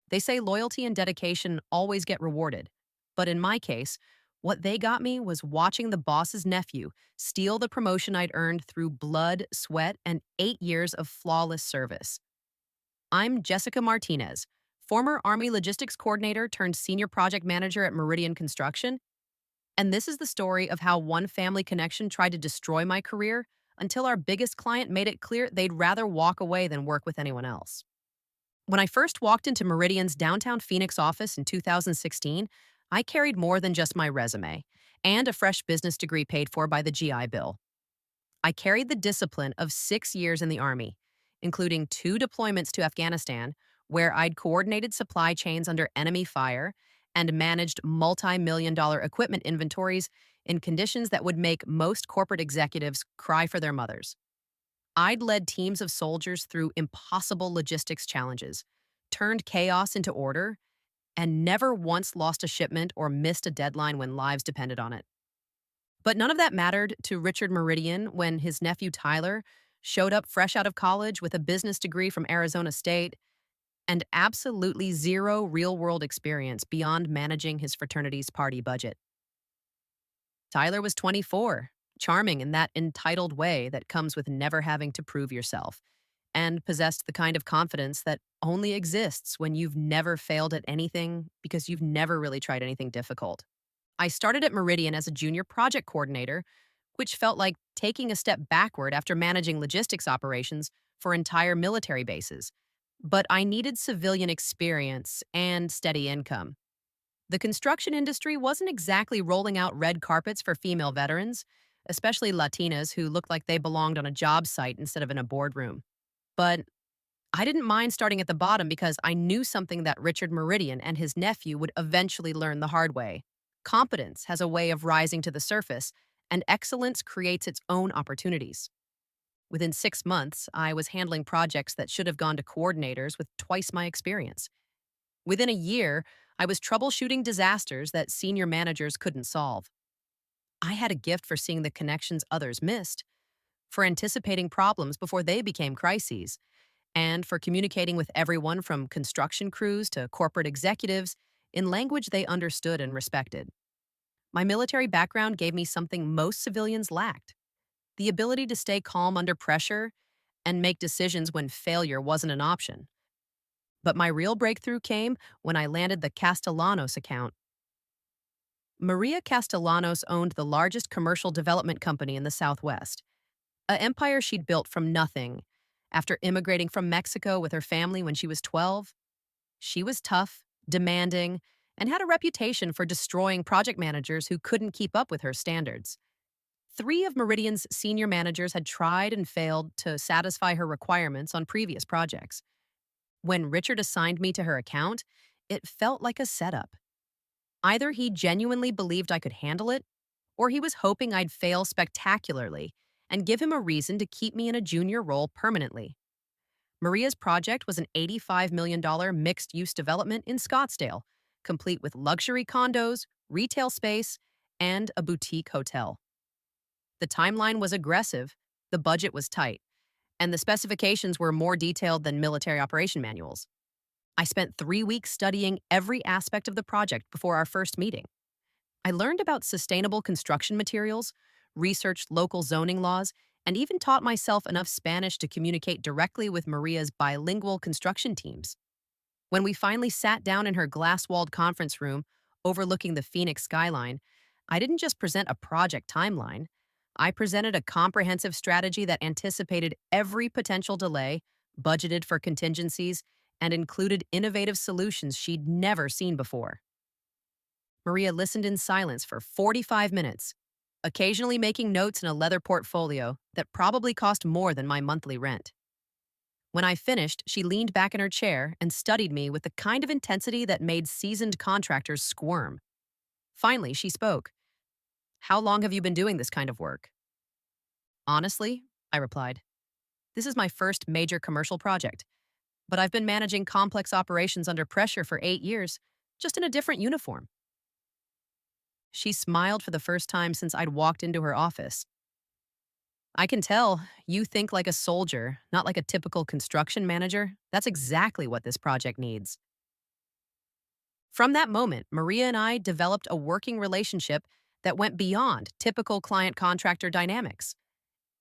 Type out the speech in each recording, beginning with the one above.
They say loyalty and dedication always get rewarded. But in my case, what they got me was watching the boss's nephew steal the promotion I'd earned through blood, sweat, and 8 years of flawless service. I'm Jessica Martinez, former Army Logistics Coordinator turned Senior Project Manager at Meridian Construction, and this is the story of how one family connection tried to destroy my career until our biggest client made it clear they'd rather walk away than work with anyone else. When I first walked into Meridian's downtown Phoenix office in 2016, I carried more than just my resume and a fresh business degree paid for by the GI Bill. I carried the discipline of 6 years in the Army, including 2 deployments to Afghanistan, where I'd coordinated supply chains under enemy fire and managed multi-million-dollar equipment inventories in conditions that would make most corporate executives cry for their mothers. I'd led teams of soldiers through impossible logistics challenges, turned chaos into order, and never once lost a shipment or missed a deadline when lives depended on it. But none of that mattered to Richard Meridian when his nephew Tyler showed up fresh out of college with a business degree from Arizona State and absolutely zero real world experience beyond managing his fraternity's party budget. Tyler was 24, charming in that entitled way that comes with never having to prove yourself, and possessed the kind of confidence that only exists when you've never failed at anything because you've never really tried anything difficult. I started at Meridian as a junior project coordinator, which felt like taking a step backward after managing logistics operations for entire military bases. But I needed civilian experience and steady income. The construction industry wasn't exactly rolling out red carpets for female veterans, especially Latinas who looked like they belonged on a job site instead of in a boardroom. But I didn't mind starting at the bottom because I knew something that Richard Meridian and his nephew would eventually learn the hard way. Competence has a way of rising to the surface, and excellence creates its own opportunities. Within 6 months, I was handling projects that should have gone to coordinators with twice my experience. Within a year, I was troubleshooting disasters that senior managers couldn't solve. I had a gift for seeing the connections others missed, for anticipating problems before they became crises, and for communicating with everyone from construction crews to corporate executives in language they understood and respected. My military background gave me something most civilians lacked: the ability to stay calm under pressure and make decisions when failure wasn't an option. But my real breakthrough came when I landed the Castellanos account. Maria Castellanos owned the largest commercial development company in the Southwest, an empire she'd built from nothing. After immigrating from Mexico with her family when she was 12, she was tough, demanding, and had a reputation for destroying project managers who couldn't keep up with her standards. 3 of Meridian's senior managers had tried and failed to satisfy her requirements on previous projects. When Richard assigned me to her account, it felt like a setup. Either he genuinely believed I could handle it, or he was hoping I'd fail spectacularly and give him a reason to keep me in a junior role permanently. Maria's project was an $85 million mixed-use development in Scottsdale, complete with luxury condos, retail space, and a boutique hotel. The timeline was aggressive, the budget was tight, and the specifications were more detailed than military operation manuals. I spent 3 weeks studying every aspect of the project before our first meeting. I learned about sustainable construction materials, researched local zoning laws, and even taught myself enough Spanish to communicate directly with Maria's bilingual construction teams. When we finally sat down in her glass-walled conference room overlooking the Phoenix skyline, I didn't just present a project timeline. I presented a comprehensive strategy that anticipated every potential delay, budgeted for contingencies, and included innovative solutions she'd never seen before. Maria listened in silence for 45 minutes, occasionally making notes in a leather portfolio that probably cost more than my monthly rent. When I finished, she leaned back in her chair and studied me with the kind of intensity that made seasoned contractors squirm. Finally, she spoke. "How long have you been doing this kind of work?" "Honestly," I replied, "this is my first major commercial project, but I've been managing complex operations under pressure for 8 years, just in a different uniform." She smiled for the first time since I'd walked into her office. "I can tell you think like a soldier, not like a typical construction manager. That's exactly what this project needs." From that moment, Maria and I developed a working relationship that went beyond typical client contractor dynamics.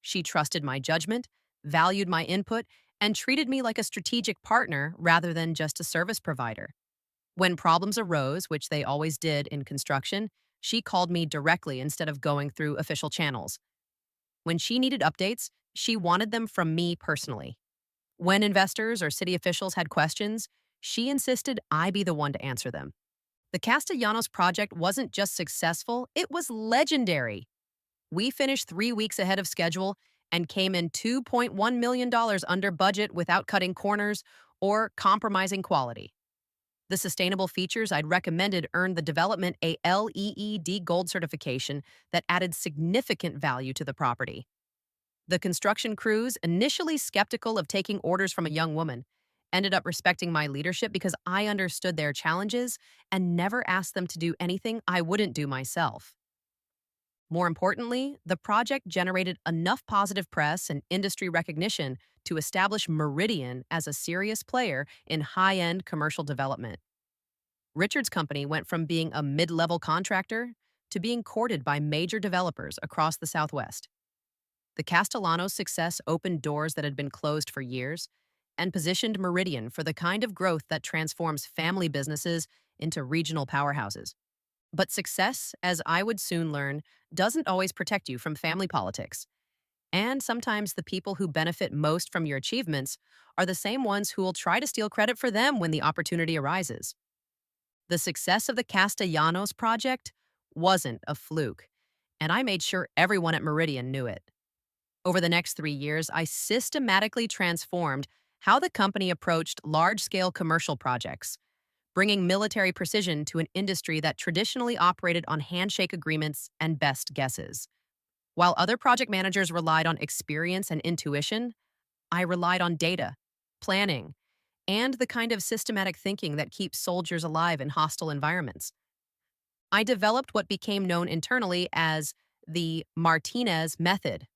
She trusted my judgment, valued my input, and treated me like a strategic partner rather than just a service provider. When problems arose, which they always did in construction, she called me directly instead of going through official channels. When she needed updates, she wanted them from me personally. When investors or city officials had questions, she insisted I be the one to answer them. The Castellanos project wasn't just successful, it was legendary. We finished 3 weeks ahead of schedule and came in $2.1 million under budget without cutting corners or compromising quality. The sustainable features I'd recommended earned the development a LEED Gold certification that added significant value to the property. The construction crews, initially skeptical of taking orders from a young woman, ended up respecting my leadership because I understood their challenges and never asked them to do anything I wouldn't do myself. More importantly, the project generated enough positive press and industry recognition to establish Meridian as a serious player in high end commercial development. Richard's company went from being a mid level contractor to being courted by major developers across the Southwest. The Castellanos' success opened doors that had been closed for years and positioned Meridian for the kind of growth that transforms family businesses into regional powerhouses. But success, as I would soon learn, doesn't always protect you from family politics. And sometimes the people who benefit most from your achievements are the same ones who will try to steal credit for them when the opportunity arises. The success of the Castellanos project wasn't a fluke, and I made sure everyone at Meridian knew it. Over the next 3 years, I systematically transformed how the company approached large scale commercial projects, bringing military precision to an industry that traditionally operated on handshake agreements and best guesses. While other project managers relied on experience and intuition, I relied on data, planning, and the kind of systematic thinking that keeps soldiers alive in hostile environments. I developed what became known internally as the Martinez method,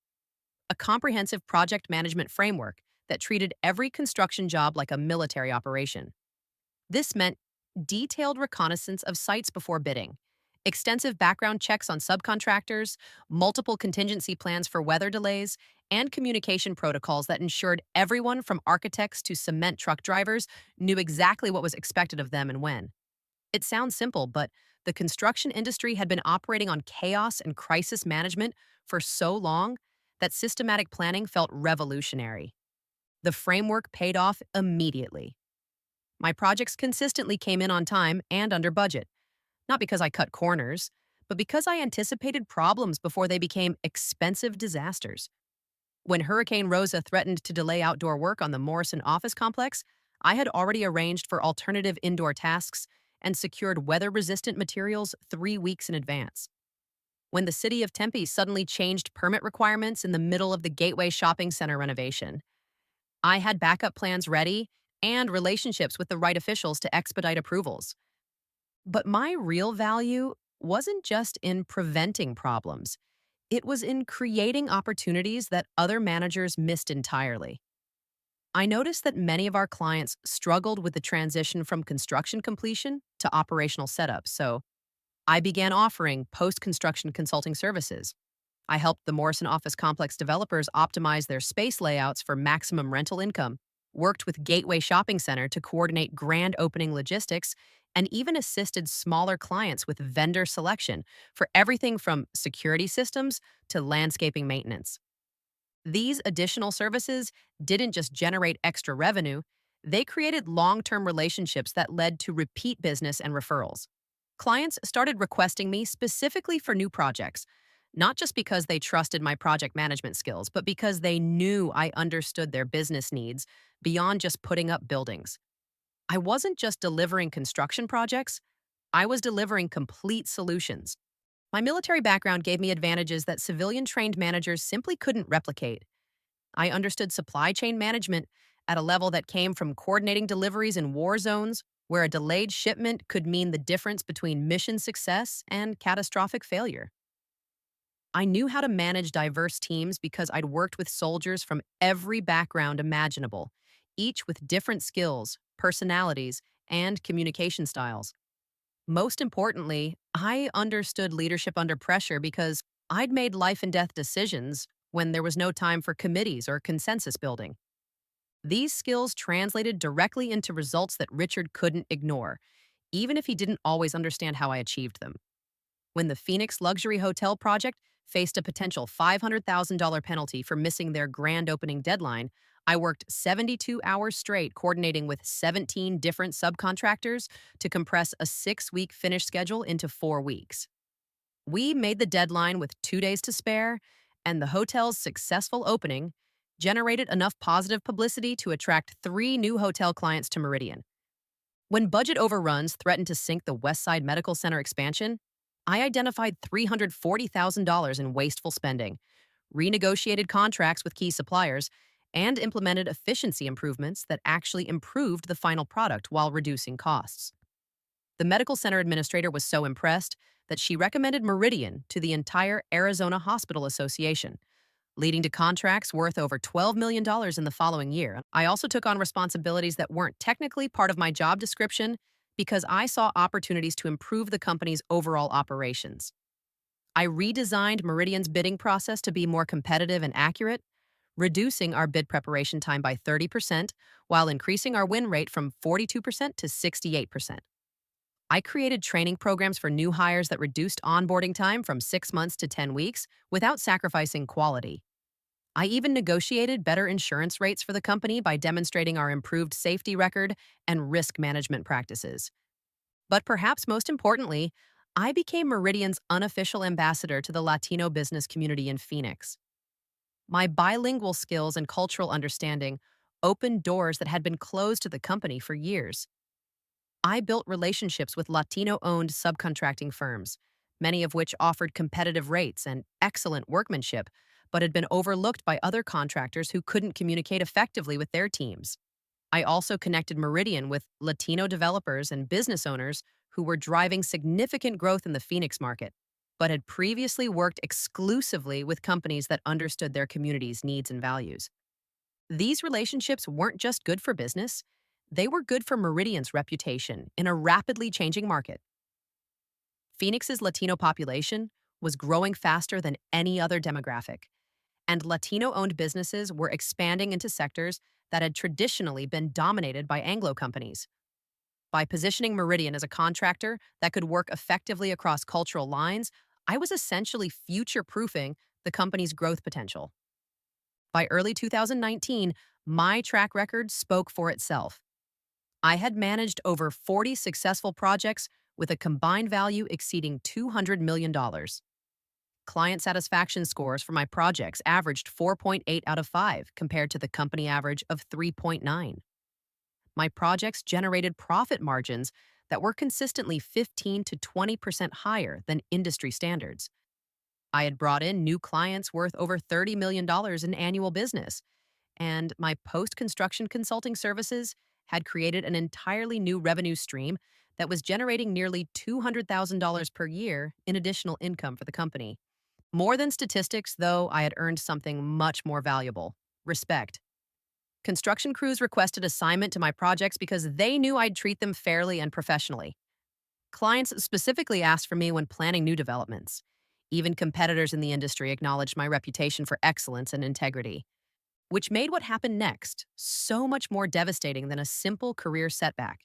a comprehensive project management framework that treated every construction job like a military operation. This meant detailed reconnaissance of sites before bidding, extensive background checks on subcontractors, multiple contingency plans for weather delays, and communication protocols that ensured everyone from architects to cement truck drivers knew exactly what was expected of them and when. It sounds simple, but the construction industry had been operating on chaos and crisis management for so long that systematic planning felt revolutionary. The framework paid off immediately. My projects consistently came in on time and under budget, not because I cut corners, but because I anticipated problems before they became expensive disasters. When Hurricane Rosa threatened to delay outdoor work on the Morrison office complex, I had already arranged for alternative indoor tasks and secured weather-resistant materials 3 weeks in advance. When the city of Tempe suddenly changed permit requirements in the middle of the Gateway Shopping Center renovation, I had backup plans ready and relationships with the right officials to expedite approvals. But my real value wasn't just in preventing problems, it was in creating opportunities that other managers missed entirely. I noticed that many of our clients struggled with the transition from construction completion to operational setup, so I began offering post construction consulting services. I helped the Morrison office complex developers optimize their space layouts for maximum rental income, worked with Gateway Shopping Center to coordinate grand opening logistics, and even assisted smaller clients with vendor selection for everything from security systems to landscaping maintenance. These additional services didn't just generate extra revenue, they created long term relationships that led to repeat business and referrals. Clients started requesting me specifically for new projects, not just because they trusted my project management skills, but because they knew I understood their business needs beyond just putting up buildings. I wasn't just delivering construction projects, I was delivering complete solutions. My military background gave me advantages that civilian trained managers simply couldn't replicate. I understood supply chain management at a level that came from coordinating deliveries in war zones, where a delayed shipment could mean the difference between mission success and catastrophic failure. I knew how to manage diverse teams because I'd worked with soldiers from every background imaginable, each with different skills, personalities, and communication styles. Most importantly, I understood leadership under pressure because I'd made life and death decisions when there was no time for committees or consensus building. These skills translated directly into results that Richard couldn't ignore, even if he didn't always understand how I achieved them. When the Phoenix Luxury Hotel project faced a potential $500,000 penalty for missing their grand opening deadline, I worked 72 hours straight coordinating with 17 different subcontractors to compress a 6-week finish schedule into 4 weeks. We made the deadline with 2 days to spare, and the hotel's successful opening generated enough positive publicity to attract 3 new hotel clients to Meridian. When budget overruns threatened to sink the Westside Medical Center expansion, I identified $340,000 in wasteful spending, renegotiated contracts with key suppliers, and implemented efficiency improvements that actually improved the final product while reducing costs. The medical center administrator was so impressed that she recommended Meridian to the entire Arizona Hospital Association, leading to contracts worth over $12 million in the following year. I also took on responsibilities that weren't technically part of my job description because I saw opportunities to improve the company's overall operations. I redesigned Meridian's bidding process to be more competitive and accurate, reducing our bid preparation time by 30% while increasing our win rate from 42% to 68%. I created training programs for new hires that reduced onboarding time from 6 months to 10 weeks without sacrificing quality. I even negotiated better insurance rates for the company by demonstrating our improved safety record and risk management practices. But perhaps most importantly, I became Meridian's unofficial ambassador to the Latino business community in Phoenix. My bilingual skills and cultural understanding opened doors that had been closed to the company for years. I built relationships with Latino owned subcontracting firms, many of which offered competitive rates and excellent workmanship, but had been overlooked by other contractors who couldn't communicate effectively with their teams. I also connected Meridian with Latino developers and business owners who were driving significant growth in the Phoenix market, but had previously worked exclusively with companies that understood their community's needs and values. These relationships weren't just good for business, they were good for Meridian's reputation in a rapidly changing market. Phoenix's Latino population was growing faster than any other demographic, and Latino owned businesses were expanding into sectors that had traditionally been dominated by Anglo companies. By positioning Meridian as a contractor that could work effectively across cultural lines, I was essentially future proofing the company's growth potential. By early 2019, my track record spoke for itself. I had managed over 40 successful projects with a combined value exceeding $200 million. Client satisfaction scores for my projects averaged 4.8 out of 5 compared to the company average of 3.9. My projects generated profit margins that were consistently 15 to 20% higher than industry standards. I had brought in new clients worth over $30 million in annual business, and my post-construction consulting services had created an entirely new revenue stream that was generating nearly $200,000 per year in additional income for the company. More than statistics, though, I had earned something much more valuable: respect. Construction crews requested assignment to my projects because they knew I'd treat them fairly and professionally. Clients specifically asked for me when planning new developments. Even competitors in the industry acknowledged my reputation for excellence and integrity, which made what happened next so much more devastating than a simple career setback.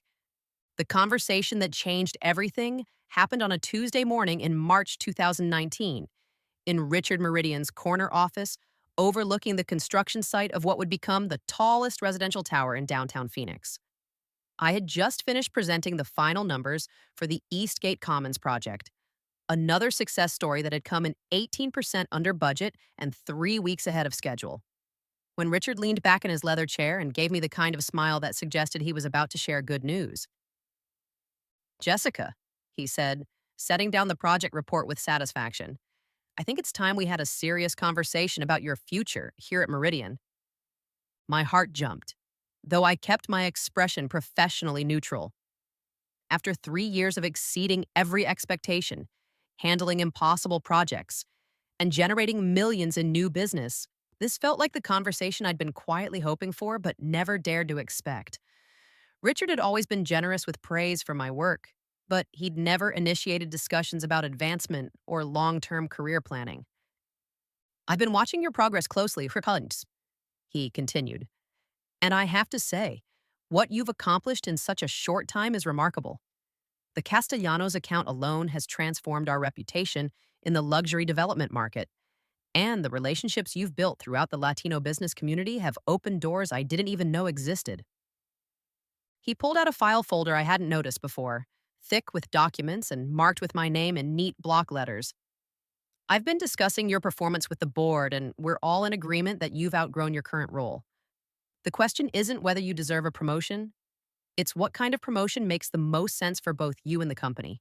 The conversation that changed everything happened on a Tuesday morning in March 2019 in Richard Meridian's corner office overlooking the construction site of what would become the tallest residential tower in downtown Phoenix. I had just finished presenting the final numbers for the Eastgate Commons project, another success story that had come in 18% under budget and 3 weeks ahead of schedule. When Richard leaned back in his leather chair and gave me the kind of smile that suggested he was about to share good news. "Jessica," he said, setting down the project report with satisfaction, "I think it's time we had a serious conversation about your future here at Meridian." My heart jumped, though I kept my expression professionally neutral. After 3 years of exceeding every expectation, handling impossible projects, and generating millions in new business, this felt like the conversation I'd been quietly hoping for but never dared to expect. Richard had always been generous with praise for my work, but he'd never initiated discussions about advancement or long term career planning. I've been watching your progress closely for months, he continued, and I have to say, what you've accomplished in such a short time is remarkable. The Castellanos account alone has transformed our reputation in the luxury development market, and the relationships you've built throughout the Latino business community have opened doors I didn't even know existed. He pulled out a file folder I hadn't noticed before, thick with documents and marked with my name in neat block letters. I've been discussing your performance with the board, and we're all in agreement that you've outgrown your current role. The question isn't whether you deserve a promotion, it's what kind of promotion makes the most sense for both you and the company.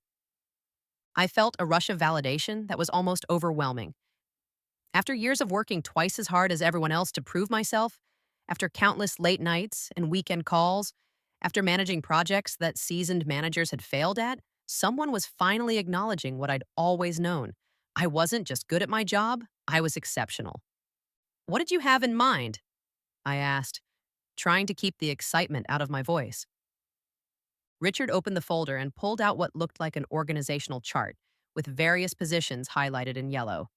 I felt a rush of validation that was almost overwhelming. After years of working twice as hard as everyone else to prove myself, after countless late nights and weekend calls, after managing projects that seasoned managers had failed at, someone was finally acknowledging what I'd always known. I wasn't just good at my job, I was exceptional. What did you have in mind? I asked, trying to keep the excitement out of my voice. Richard opened the folder and pulled out what looked like an organizational chart with various positions highlighted in yellow.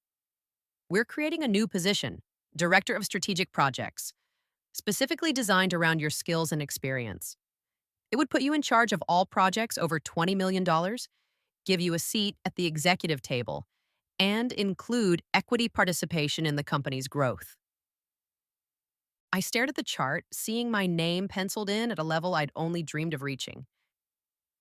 We're creating a new position, Director of Strategic Projects, specifically designed around your skills and experience. It would put you in charge of all projects over $20 million, give you a seat at the executive table, and include equity participation in the company's growth. I stared at the chart, seeing my name penciled in at a level I'd only dreamed of reaching.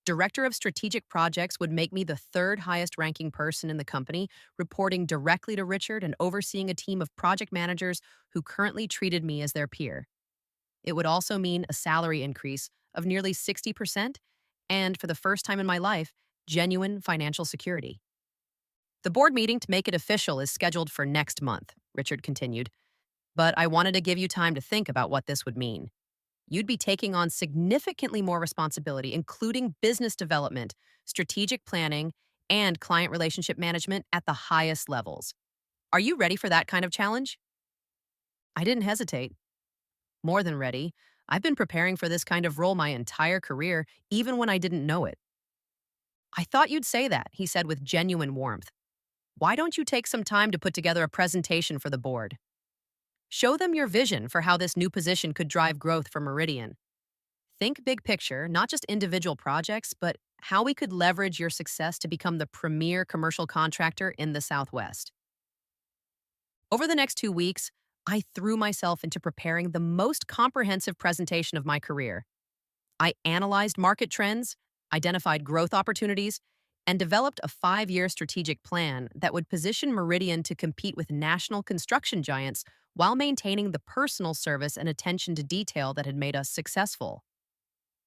Director of Strategic Projects would make me the third highest ranking person in the company, reporting directly to Richard and overseeing a team of project managers who currently treated me as their peer. It would also mean a salary increase of nearly 60% and, for the first time in my life, genuine financial security. The board meeting to make it official is scheduled for next month, Richard continued, but I wanted to give you time to think about what this would mean. You'd be taking on significantly more responsibility, including business development, strategic planning, and client relationship management at the highest levels. Are you ready for that kind of challenge? I didn't hesitate. More than ready. I've been preparing for this kind of role my entire career, even when I didn't know it. I thought you'd say that, he said with genuine warmth. Why don't you take some time to put together a presentation for the board? Show them your vision for how this new position could drive growth for Meridian. Think big picture, not just individual projects, but how we could leverage your success to become the premier commercial contractor in the Southwest. Over the next 2 weeks, I threw myself into preparing the most comprehensive presentation of my career. I analyzed market trends, identified growth opportunities, and developed a 5-year strategic plan that would position Meridian to compete with national construction giants while maintaining the personal service and attention to detail that had made us successful.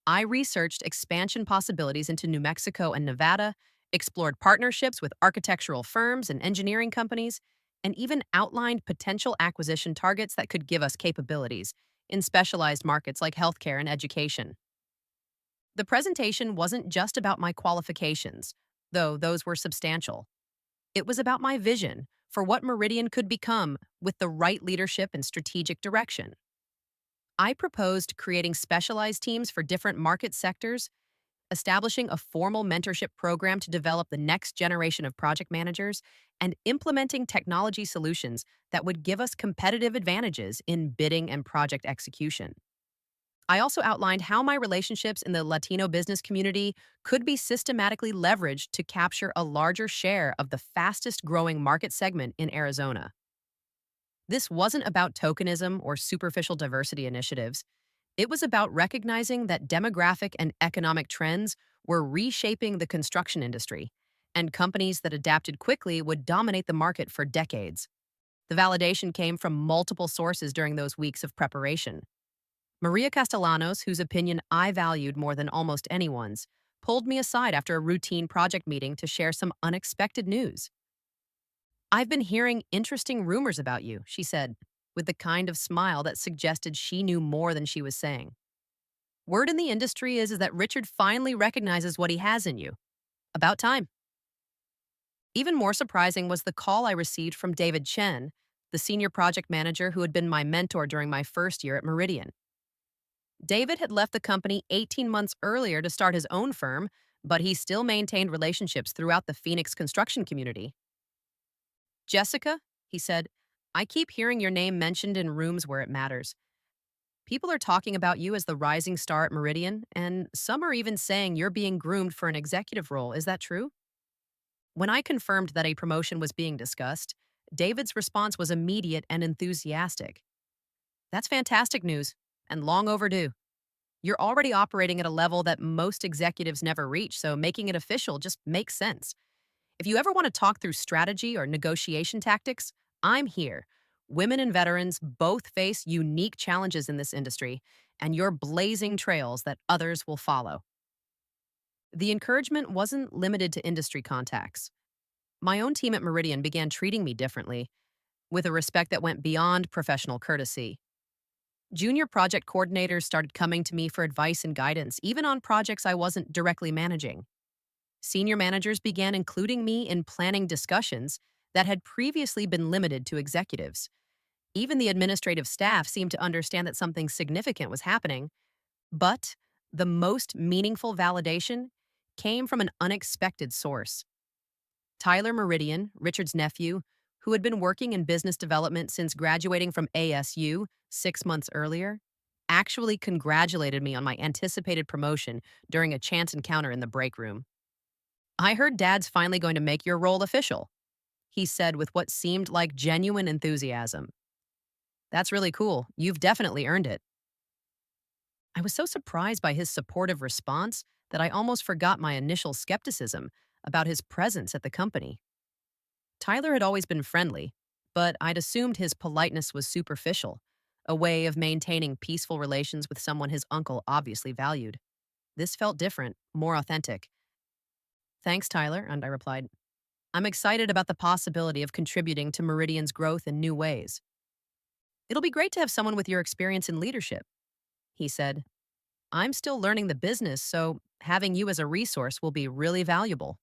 I researched expansion possibilities into New Mexico and Nevada, explored partnerships with architectural firms and engineering companies, and even outlined potential acquisition targets that could give us capabilities in specialized markets like healthcare and education. The presentation wasn't just about my qualifications, though those were substantial. It was about my vision for what Meridian could become with the right leadership and strategic direction. I proposed creating specialized teams for different market sectors, establishing a formal mentorship program to develop the next generation of project managers, and implementing technology solutions that would give us competitive advantages in bidding and project execution. I also outlined how my relationships in the Latino business community could be systematically leveraged to capture a larger share of the fastest growing market segment in Arizona. This wasn't about tokenism or superficial diversity initiatives. It was about recognizing that demographic and economic trends were reshaping the construction industry, and companies that adapted quickly would dominate the market for decades. The validation came from multiple sources during those weeks of preparation. Maria Castellanos, whose opinion I valued more than almost anyone's, pulled me aside after a routine project meeting to share some unexpected news. I've been hearing interesting rumors about you, she said, with the kind of smile that suggested she knew more than she was saying. Word in the industry is that Richard finally recognizes what he has in you. About time. Even more surprising was the call I received from David Chen, the senior project manager who had been my mentor during my first year at Meridian. David had left the company 18 months earlier to start his own firm, but he still maintained relationships throughout the Phoenix construction community. Jessica, he said, I keep hearing your name mentioned in rooms where it matters. People are talking about you as the rising star at Meridian, and some are even saying you're being groomed for an executive role. Is that true? When I confirmed that a promotion was being discussed, David's response was immediate and enthusiastic. That's fantastic news, and long overdue. You're already operating at a level that most executives never reach, so making it official just makes sense. If you ever want to talk through strategy or negotiation tactics, I'm here. Women and veterans both face unique challenges in this industry, and you're blazing trails that others will follow. The encouragement wasn't limited to industry contacts. My own team at Meridian began treating me differently, with a respect that went beyond professional courtesy. Junior project coordinators started coming to me for advice and guidance, even on projects I wasn't directly managing. Senior managers began including me in planning discussions that had previously been limited to executives. Even the administrative staff seemed to understand that something significant was happening, but the most meaningful validation came from an unexpected source. Tyler Meridian, Richard's nephew, who had been working in business development since graduating from ASU 6 months earlier, actually congratulated me on my anticipated promotion during a chance encounter in the break room. I heard Dad's finally going to make your role official, he said with what seemed like genuine enthusiasm. That's really cool. You've definitely earned it. I was so surprised by his supportive response that I almost forgot my initial skepticism about his presence at the company. Tyler had always been friendly, but I'd assumed his politeness was superficial, a way of maintaining peaceful relations with someone his uncle obviously valued. This felt different, more authentic. Thanks, Tyler, and I replied, I'm excited about the possibility of contributing to Meridian's growth in new ways. It'll be great to have someone with your experience in leadership, he said. I'm still learning the business, so having you as a resource will be really valuable.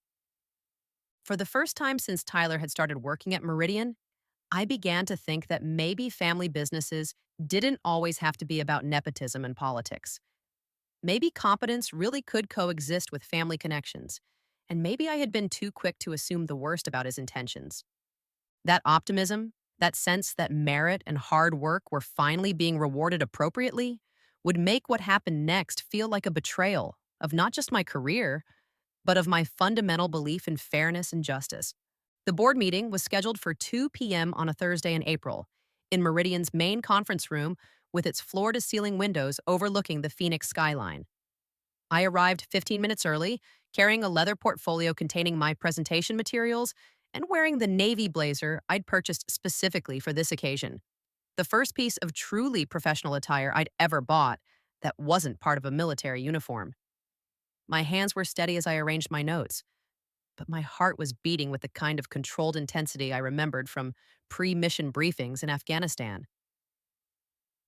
For the first time since Tyler had started working at Meridian, I began to think that maybe family businesses didn't always have to be about nepotism and politics. Maybe competence really could coexist with family connections, and maybe I had been too quick to assume the worst about his intentions. That optimism, that sense that merit and hard work were finally being rewarded appropriately, would make what happened next feel like a betrayal of not just my career, but of my fundamental belief in fairness and justice. The board meeting was scheduled for 2 p.m. on a Thursday in April, in Meridian's main conference room with its floor to ceiling windows overlooking the Phoenix skyline. I arrived 15 minutes early, carrying a leather portfolio containing my presentation materials and wearing the navy blazer I'd purchased specifically for this occasion. The first piece of truly professional attire I'd ever bought that wasn't part of a military uniform. My hands were steady as I arranged my notes, but my heart was beating with the kind of controlled intensity I remembered from pre-mission briefings in Afghanistan.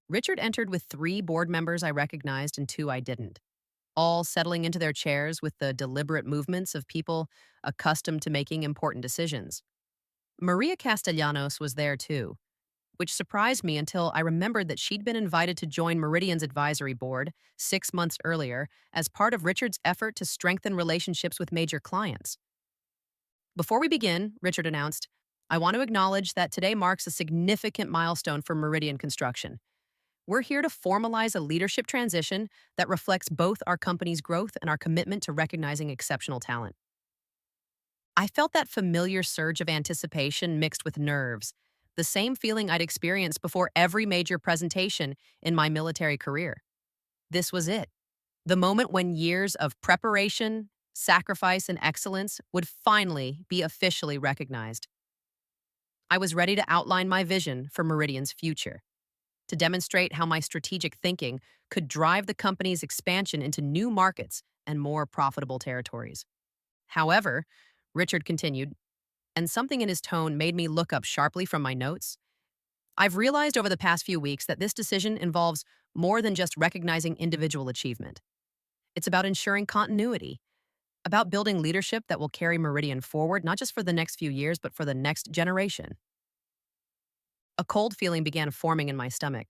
Richard entered with 3 board members I recognized and 2 I didn't, all settling into their chairs with the deliberate movements of people accustomed to making important decisions. Maria Castellanos was there too, which surprised me until I remembered that she'd been invited to join Meridian's advisory board 6 months earlier as part of Richard's effort to strengthen relationships with major clients. Before we begin, Richard announced, I want to acknowledge that today marks a significant milestone for Meridian Construction. We're here to formalize a leadership transition that reflects both our company's growth and our commitment to recognizing exceptional talent. I felt that familiar surge of anticipation mixed with nerves, the same feeling I'd experienced before every major presentation in my military career. This was it, the moment when years of preparation, sacrifice, and excellence would finally be officially recognized. I was ready to outline my vision for Meridian's future, to demonstrate how my strategic thinking could drive the company's expansion into new markets and more profitable territories. However, Richard continued, and something in his tone made me look up sharply from my notes. I've realized over the past few weeks that this decision involves more than just recognizing individual achievement. It's about ensuring continuity, about building leadership that will carry Meridian forward, not just for the next few years, but for the next generation. A cold feeling began forming in my stomach,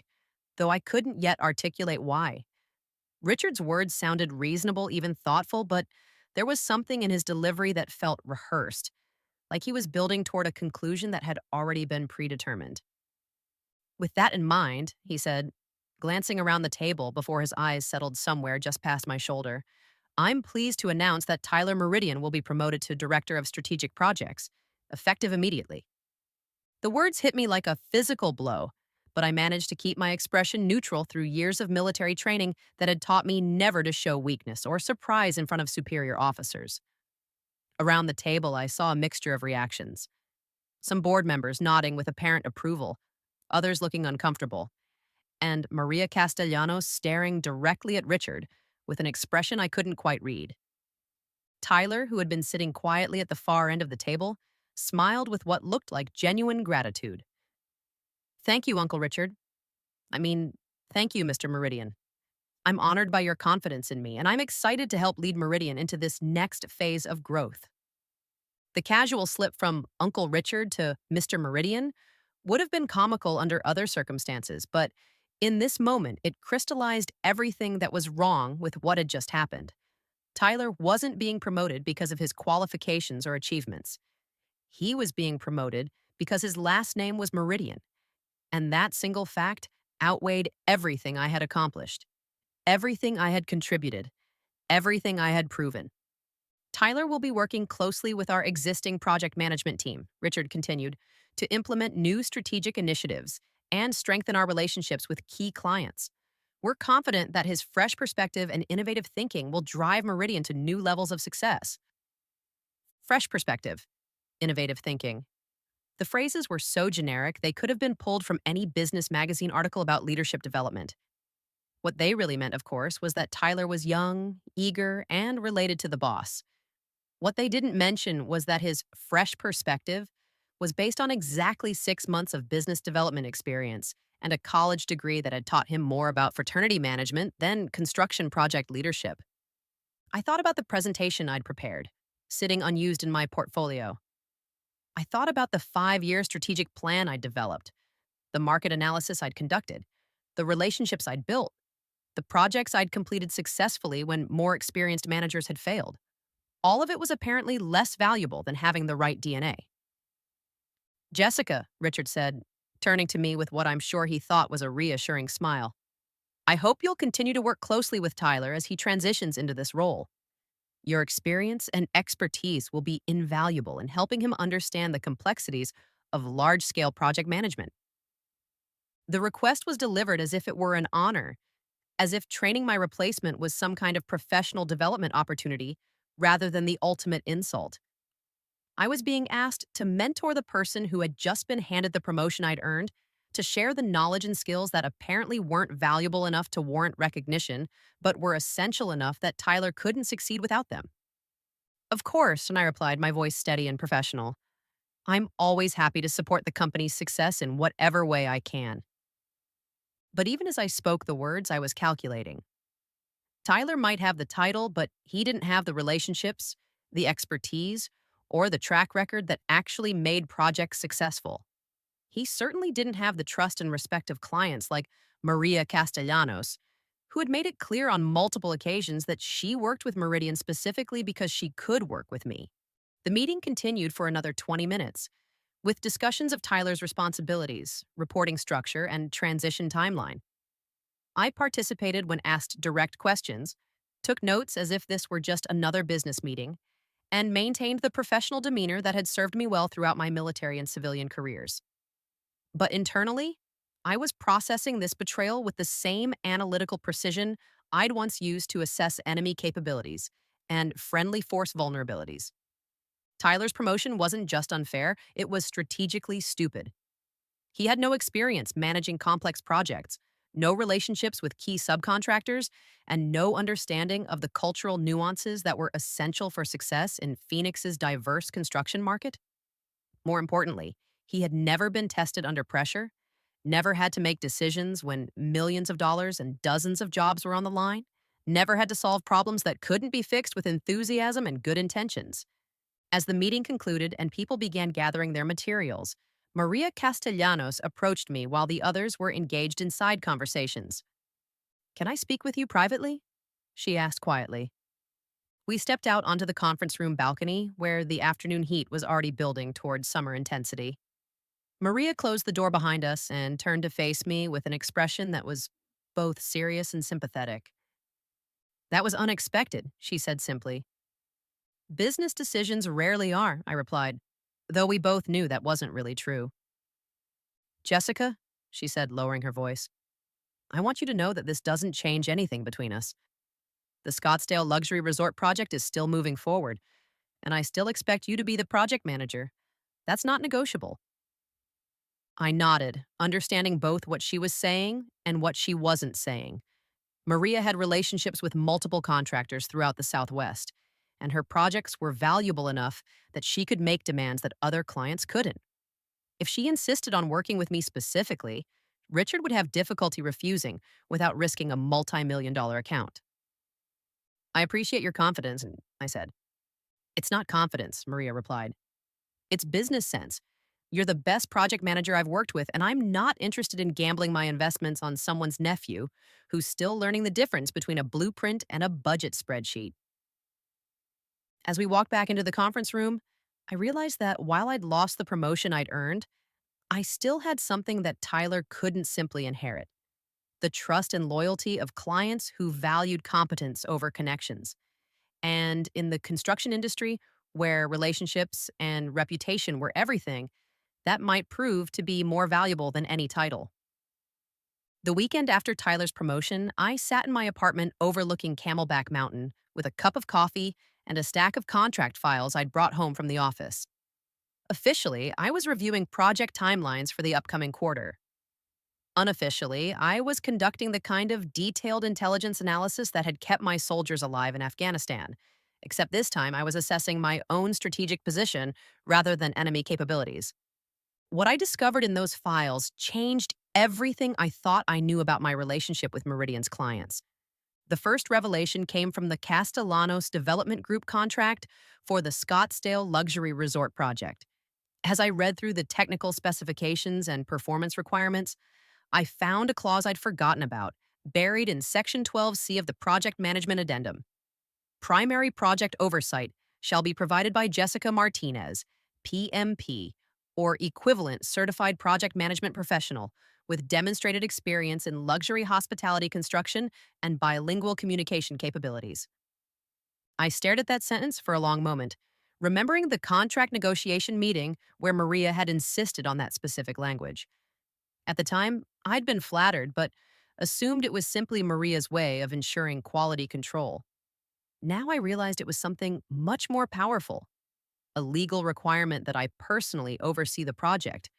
though I couldn't yet articulate why. Richard's words sounded reasonable, even thoughtful, but There was something in his delivery that felt rehearsed, like he was building toward a conclusion that had already been predetermined. With that in mind, he said, glancing around the table before his eyes settled somewhere just past my shoulder, I'm pleased to announce that Tyler Meridian will be promoted to Director of Strategic Projects, effective immediately. The words hit me like a physical blow, but I managed to keep my expression neutral through years of military training that had taught me never to show weakness or surprise in front of superior officers. Around the table, I saw a mixture of reactions. Some board members nodding with apparent approval, others looking uncomfortable, and Maria Castellanos staring directly at Richard with an expression I couldn't quite read. Tyler, who had been sitting quietly at the far end of the table, smiled with what looked like genuine gratitude. Thank you, Uncle Richard. I mean, thank you, Mr. Meridian. I'm honored by your confidence in me, and I'm excited to help lead Meridian into this next phase of growth. The casual slip from Uncle Richard to Mr. Meridian would have been comical under other circumstances, but in this moment, it crystallized everything that was wrong with what had just happened. Tyler wasn't being promoted because of his qualifications or achievements. He was being promoted because his last name was Meridian, and that single fact outweighed everything I had accomplished, everything I had contributed, everything I had proven. Tyler will be working closely with our existing project management team, Richard continued, to implement new strategic initiatives and strengthen our relationships with key clients. We're confident that his fresh perspective and innovative thinking will drive Meridian to new levels of success. Fresh perspective, innovative thinking. The phrases were so generic they could have been pulled from any business magazine article about leadership development. What they really meant, of course, was that Tyler was young, eager, and related to the boss. What they didn't mention was that his fresh perspective was based on exactly 6 months of business development experience and a college degree that had taught him more about fraternity management than construction project leadership. I thought about the presentation I'd prepared, sitting unused in my portfolio. I thought about the 5-year strategic plan I'd developed, the market analysis I'd conducted, the relationships I'd built, the projects I'd completed successfully when more experienced managers had failed. All of it was apparently less valuable than having the right DNA. Jessica, Richard said, turning to me with what I'm sure he thought was a reassuring smile. I hope you'll continue to work closely with Tyler as he transitions into this role. Your experience and expertise will be invaluable in helping him understand the complexities of large-scale project management. The request was delivered as if it were an honor, as if training my replacement was some kind of professional development opportunity rather than the ultimate insult. I was being asked to mentor the person who had just been handed the promotion I'd earned, to share the knowledge and skills that apparently weren't valuable enough to warrant recognition, but were essential enough that Tyler couldn't succeed without them. Of course, and I replied, my voice steady and professional. I'm always happy to support the company's success in whatever way I can. But even as I spoke the words, I was calculating. Tyler might have the title, but he didn't have the relationships, the expertise, or the track record that actually made projects successful. He certainly didn't have the trust and respect of clients like Maria Castellanos, who had made it clear on multiple occasions that she worked with Meridian specifically because she could work with me. The meeting continued for another 20 minutes, with discussions of Tyler's responsibilities, reporting structure, and transition timeline. I participated when asked direct questions, took notes as if this were just another business meeting, and maintained the professional demeanor that had served me well throughout my military and civilian careers. But internally, I was processing this betrayal with the same analytical precision I'd once used to assess enemy capabilities and friendly force vulnerabilities. Tyler's promotion wasn't just unfair, it was strategically stupid. He had no experience managing complex projects, no relationships with key subcontractors, and no understanding of the cultural nuances that were essential for success in Phoenix's diverse construction market. More importantly, he had never been tested under pressure, never had to make decisions when millions of dollars and dozens of jobs were on the line, never had to solve problems that couldn't be fixed with enthusiasm and good intentions. As the meeting concluded and people began gathering their materials, Maria Castellanos approached me while the others were engaged in side conversations. Can I speak with you privately? She asked quietly. We stepped out onto the conference room balcony where the afternoon heat was already building towards summer intensity. Maria closed the door behind us and turned to face me with an expression that was both serious and sympathetic. That was unexpected, she said simply. Business decisions rarely are, I replied, though we both knew that wasn't really true. Jessica, she said, lowering her voice, I want you to know that this doesn't change anything between us. The Scottsdale Luxury Resort project is still moving forward, and I still expect you to be the project manager. That's not negotiable. I nodded, understanding both what she was saying and what she wasn't saying. Maria had relationships with multiple contractors throughout the Southwest, and her projects were valuable enough that she could make demands that other clients couldn't. If she insisted on working with me specifically, Richard would have difficulty refusing without risking a multi-million dollar account. I appreciate your confidence, I said. It's not confidence, Maria replied. It's business sense. You're the best project manager I've worked with, and I'm not interested in gambling my investments on someone's nephew who's still learning the difference between a blueprint and a budget spreadsheet. As we walked back into the conference room, I realized that while I'd lost the promotion I'd earned, I still had something that Tyler couldn't simply inherit: the trust and loyalty of clients who valued competence over connections. And in the construction industry, where relationships and reputation were everything, that might prove to be more valuable than any title. The weekend after Tyler's promotion, I sat in my apartment overlooking Camelback Mountain with a cup of coffee and a stack of contract files I'd brought home from the office. Officially, I was reviewing project timelines for the upcoming quarter. Unofficially, I was conducting the kind of detailed intelligence analysis that had kept my soldiers alive in Afghanistan, except this time I was assessing my own strategic position rather than enemy capabilities. What I discovered in those files changed everything I thought I knew about my relationship with Meridian's clients. The first revelation came from the Castellanos Development Group contract for the Scottsdale Luxury Resort project. As I read through the technical specifications and performance requirements, I found a clause I'd forgotten about, buried in Section 12C of the Project Management Addendum. Primary project oversight shall be provided by Jessica Martinez, PMP, or equivalent certified project management professional with demonstrated experience in luxury hospitality construction and bilingual communication capabilities. I stared at that sentence for a long moment, remembering the contract negotiation meeting where Maria had insisted on that specific language. At the time, I'd been flattered, but assumed it was simply Maria's way of ensuring quality control. Now I realized it was something much more powerful: a legal requirement that I personally oversee the project,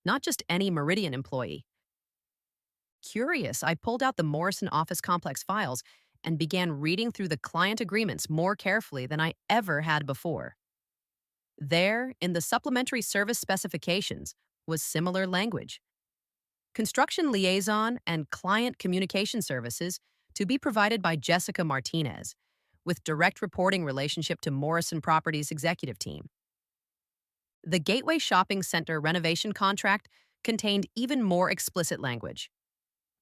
not just any Meridian employee. Curious, I pulled out the Morrison Office Complex files and began reading through the client agreements more carefully than I ever had before. There, in the supplementary service specifications, was similar language: construction liaison and client communication services to be provided by Jessica Martinez, with direct reporting relationship to Morrison Properties executive team. The Gateway Shopping Center renovation contract contained even more explicit language.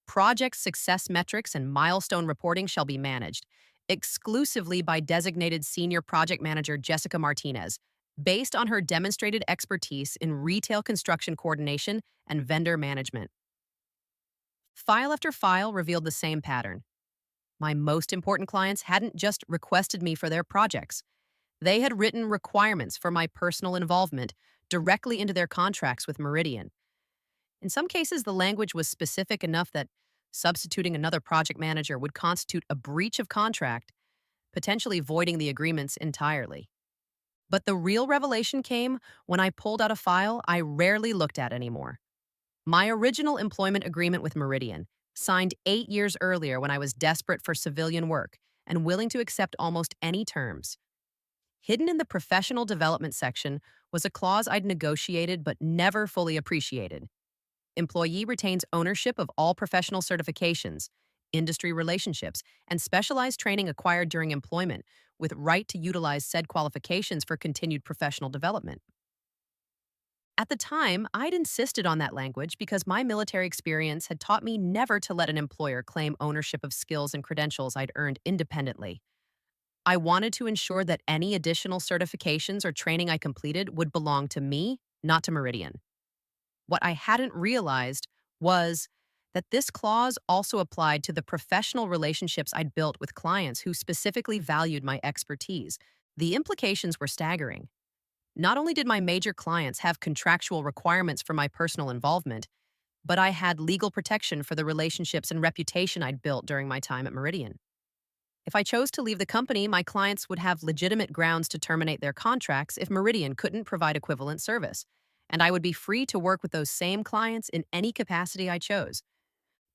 Project success metrics and milestone reporting shall be managed exclusively by designated senior project manager Jessica Martinez, based on her demonstrated expertise in retail construction coordination and vendor management. File after file revealed the same pattern. My most important clients hadn't just requested me for their projects. They had written requirements for my personal involvement directly into their contracts with Meridian. In some cases, the language was specific enough that substituting another project manager would constitute a breach of contract, potentially voiding the agreements entirely. But the real revelation came when I pulled out a file I rarely looked at anymore: my original employment agreement with Meridian, signed 8 years earlier when I was desperate for civilian work and willing to accept almost any terms. Hidden in the professional development section was a clause I'd negotiated but never fully appreciated. Employee retains ownership of all professional certifications, industry relationships, and specialized training acquired during employment, with right to utilize said qualifications for continued professional development. At the time, I'd insisted on that language because my military experience had taught me never to let an employer claim ownership of skills and credentials I'd earned independently. I wanted to ensure that any additional certifications or training I completed would belong to me, not to Meridian. What I hadn't realized was that this clause also applied to the professional relationships I'd built with clients who specifically valued my expertise. The implications were staggering. Not only did my major clients have contractual requirements for my personal involvement, but I had legal protection for the relationships and reputation I'd built during my time at Meridian. If I chose to leave the company, my clients would have legitimate grounds to terminate their contracts if Meridian couldn't provide equivalent service, and I would be free to work with those same clients in any capacity I chose.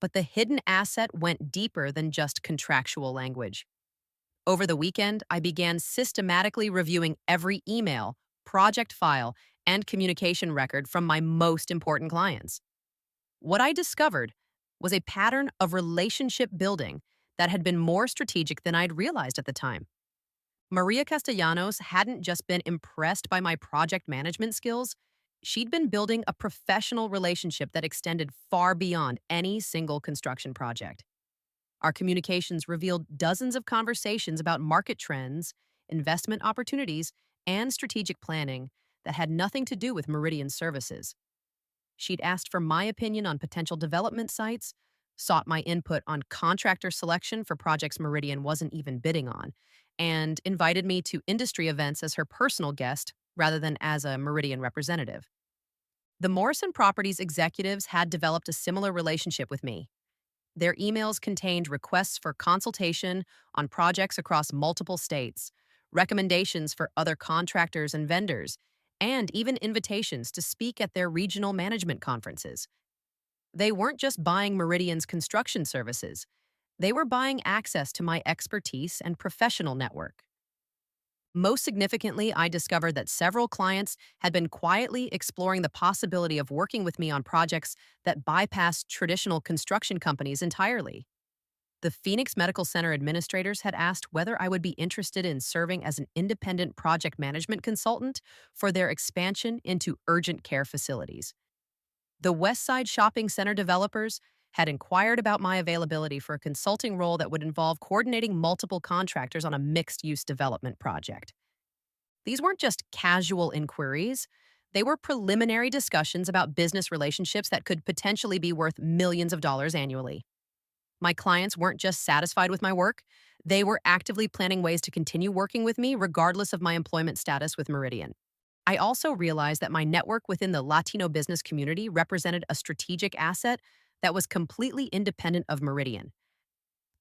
But the hidden asset went deeper than just contractual language. Over the weekend, I began systematically reviewing every email, project file, and communication record from my most important clients. What I discovered was a pattern of relationship building that had been more strategic than I'd realized at the time. Maria Castellanos hadn't just been impressed by my project management skills, she'd been building a professional relationship that extended far beyond any single construction project. Our communications revealed dozens of conversations about market trends, investment opportunities, and strategic planning that had nothing to do with Meridian services. She'd asked for my opinion on potential development sites, sought my input on contractor selection for projects Meridian wasn't even bidding on, and invited me to industry events as her personal guest rather than as a Meridian representative. The Morrison Properties executives had developed a similar relationship with me. Their emails contained requests for consultation on projects across multiple states, recommendations for other contractors and vendors, and even invitations to speak at their regional management conferences. They weren't just buying Meridian's construction services, they were buying access to my expertise and professional network. Most significantly, I discovered that several clients had been quietly exploring the possibility of working with me on projects that bypassed traditional construction companies entirely. The Phoenix Medical Center administrators had asked whether I would be interested in serving as an independent project management consultant for their expansion into urgent care facilities. The Westside Shopping Center developers had inquired about my availability for a consulting role that would involve coordinating multiple contractors on a mixed-use development project. These weren't just casual inquiries. They were preliminary discussions about business relationships that could potentially be worth millions of dollars annually. My clients weren't just satisfied with my work, they were actively planning ways to continue working with me regardless of my employment status with Meridian. I also realized that my network within the Latino business community represented a strategic asset that was completely independent of Meridian.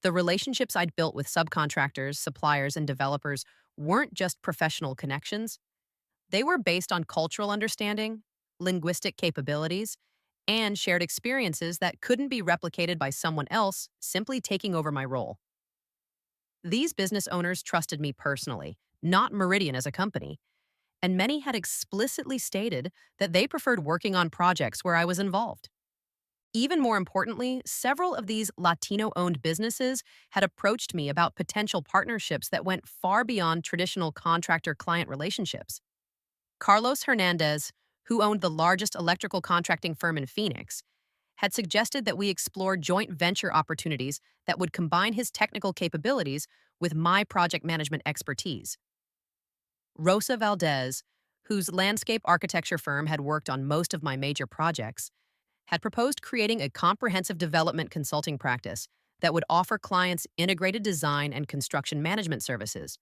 The relationships I'd built with subcontractors, suppliers, and developers weren't just professional connections. They were based on cultural understanding, linguistic capabilities, and shared experiences that couldn't be replicated by someone else simply taking over my role. These business owners trusted me personally, not Meridian as a company, and many had explicitly stated that they preferred working on projects where I was involved. Even more importantly, several of these Latino-owned businesses had approached me about potential partnerships that went far beyond traditional contractor-client relationships. Carlos Hernandez, who owned the largest electrical contracting firm in Phoenix, had suggested that we explore joint venture opportunities that would combine his technical capabilities with my project management expertise. Rosa Valdez, whose landscape architecture firm had worked on most of my major projects, had proposed creating a comprehensive development consulting practice that would offer clients integrated design and construction management services.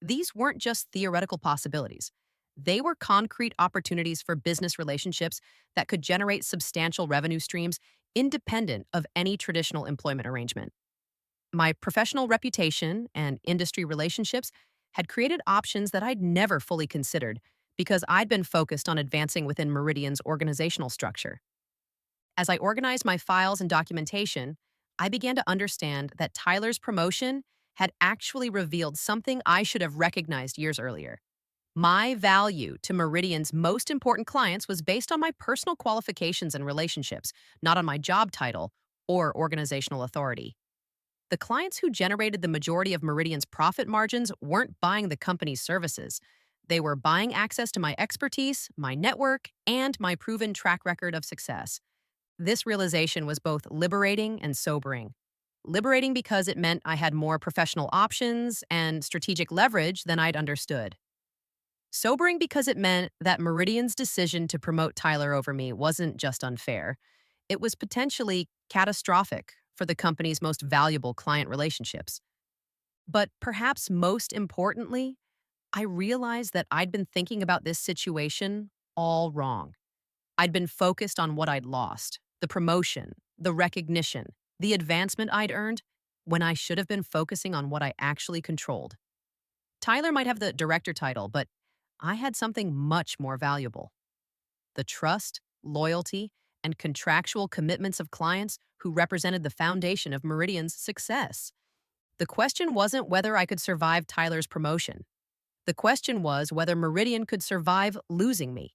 These weren't just theoretical possibilities. They were concrete opportunities for business relationships that could generate substantial revenue streams independent of any traditional employment arrangement. My professional reputation and industry relationships had created options that I'd never fully considered because I'd been focused on advancing within Meridian's organizational structure. As I organized my files and documentation, I began to understand that Tyler's promotion had actually revealed something I should have recognized years earlier. My value to Meridian's most important clients was based on my personal qualifications and relationships, not on my job title or organizational authority. The clients who generated the majority of Meridian's profit margins weren't buying the company's services. They were buying access to my expertise, my network, and my proven track record of success. This realization was both liberating and sobering. liberating because it meant I had more professional options and strategic leverage than I'd understood. Sobering because it meant that Meridian's decision to promote Tyler over me wasn't just unfair, it was potentially catastrophic for the company's most valuable client relationships. But perhaps most importantly, I realized that I'd been thinking about this situation all wrong. I'd been focused on what I'd lost, the promotion, the recognition, the advancement I'd earned, when I should have been focusing on what I actually controlled. Tyler might have the director title, but I had something much more valuable: the trust, loyalty, and contractual commitments of clients who represented the foundation of Meridian's success. The question wasn't whether I could survive Tyler's promotion. The question was whether Meridian could survive losing me.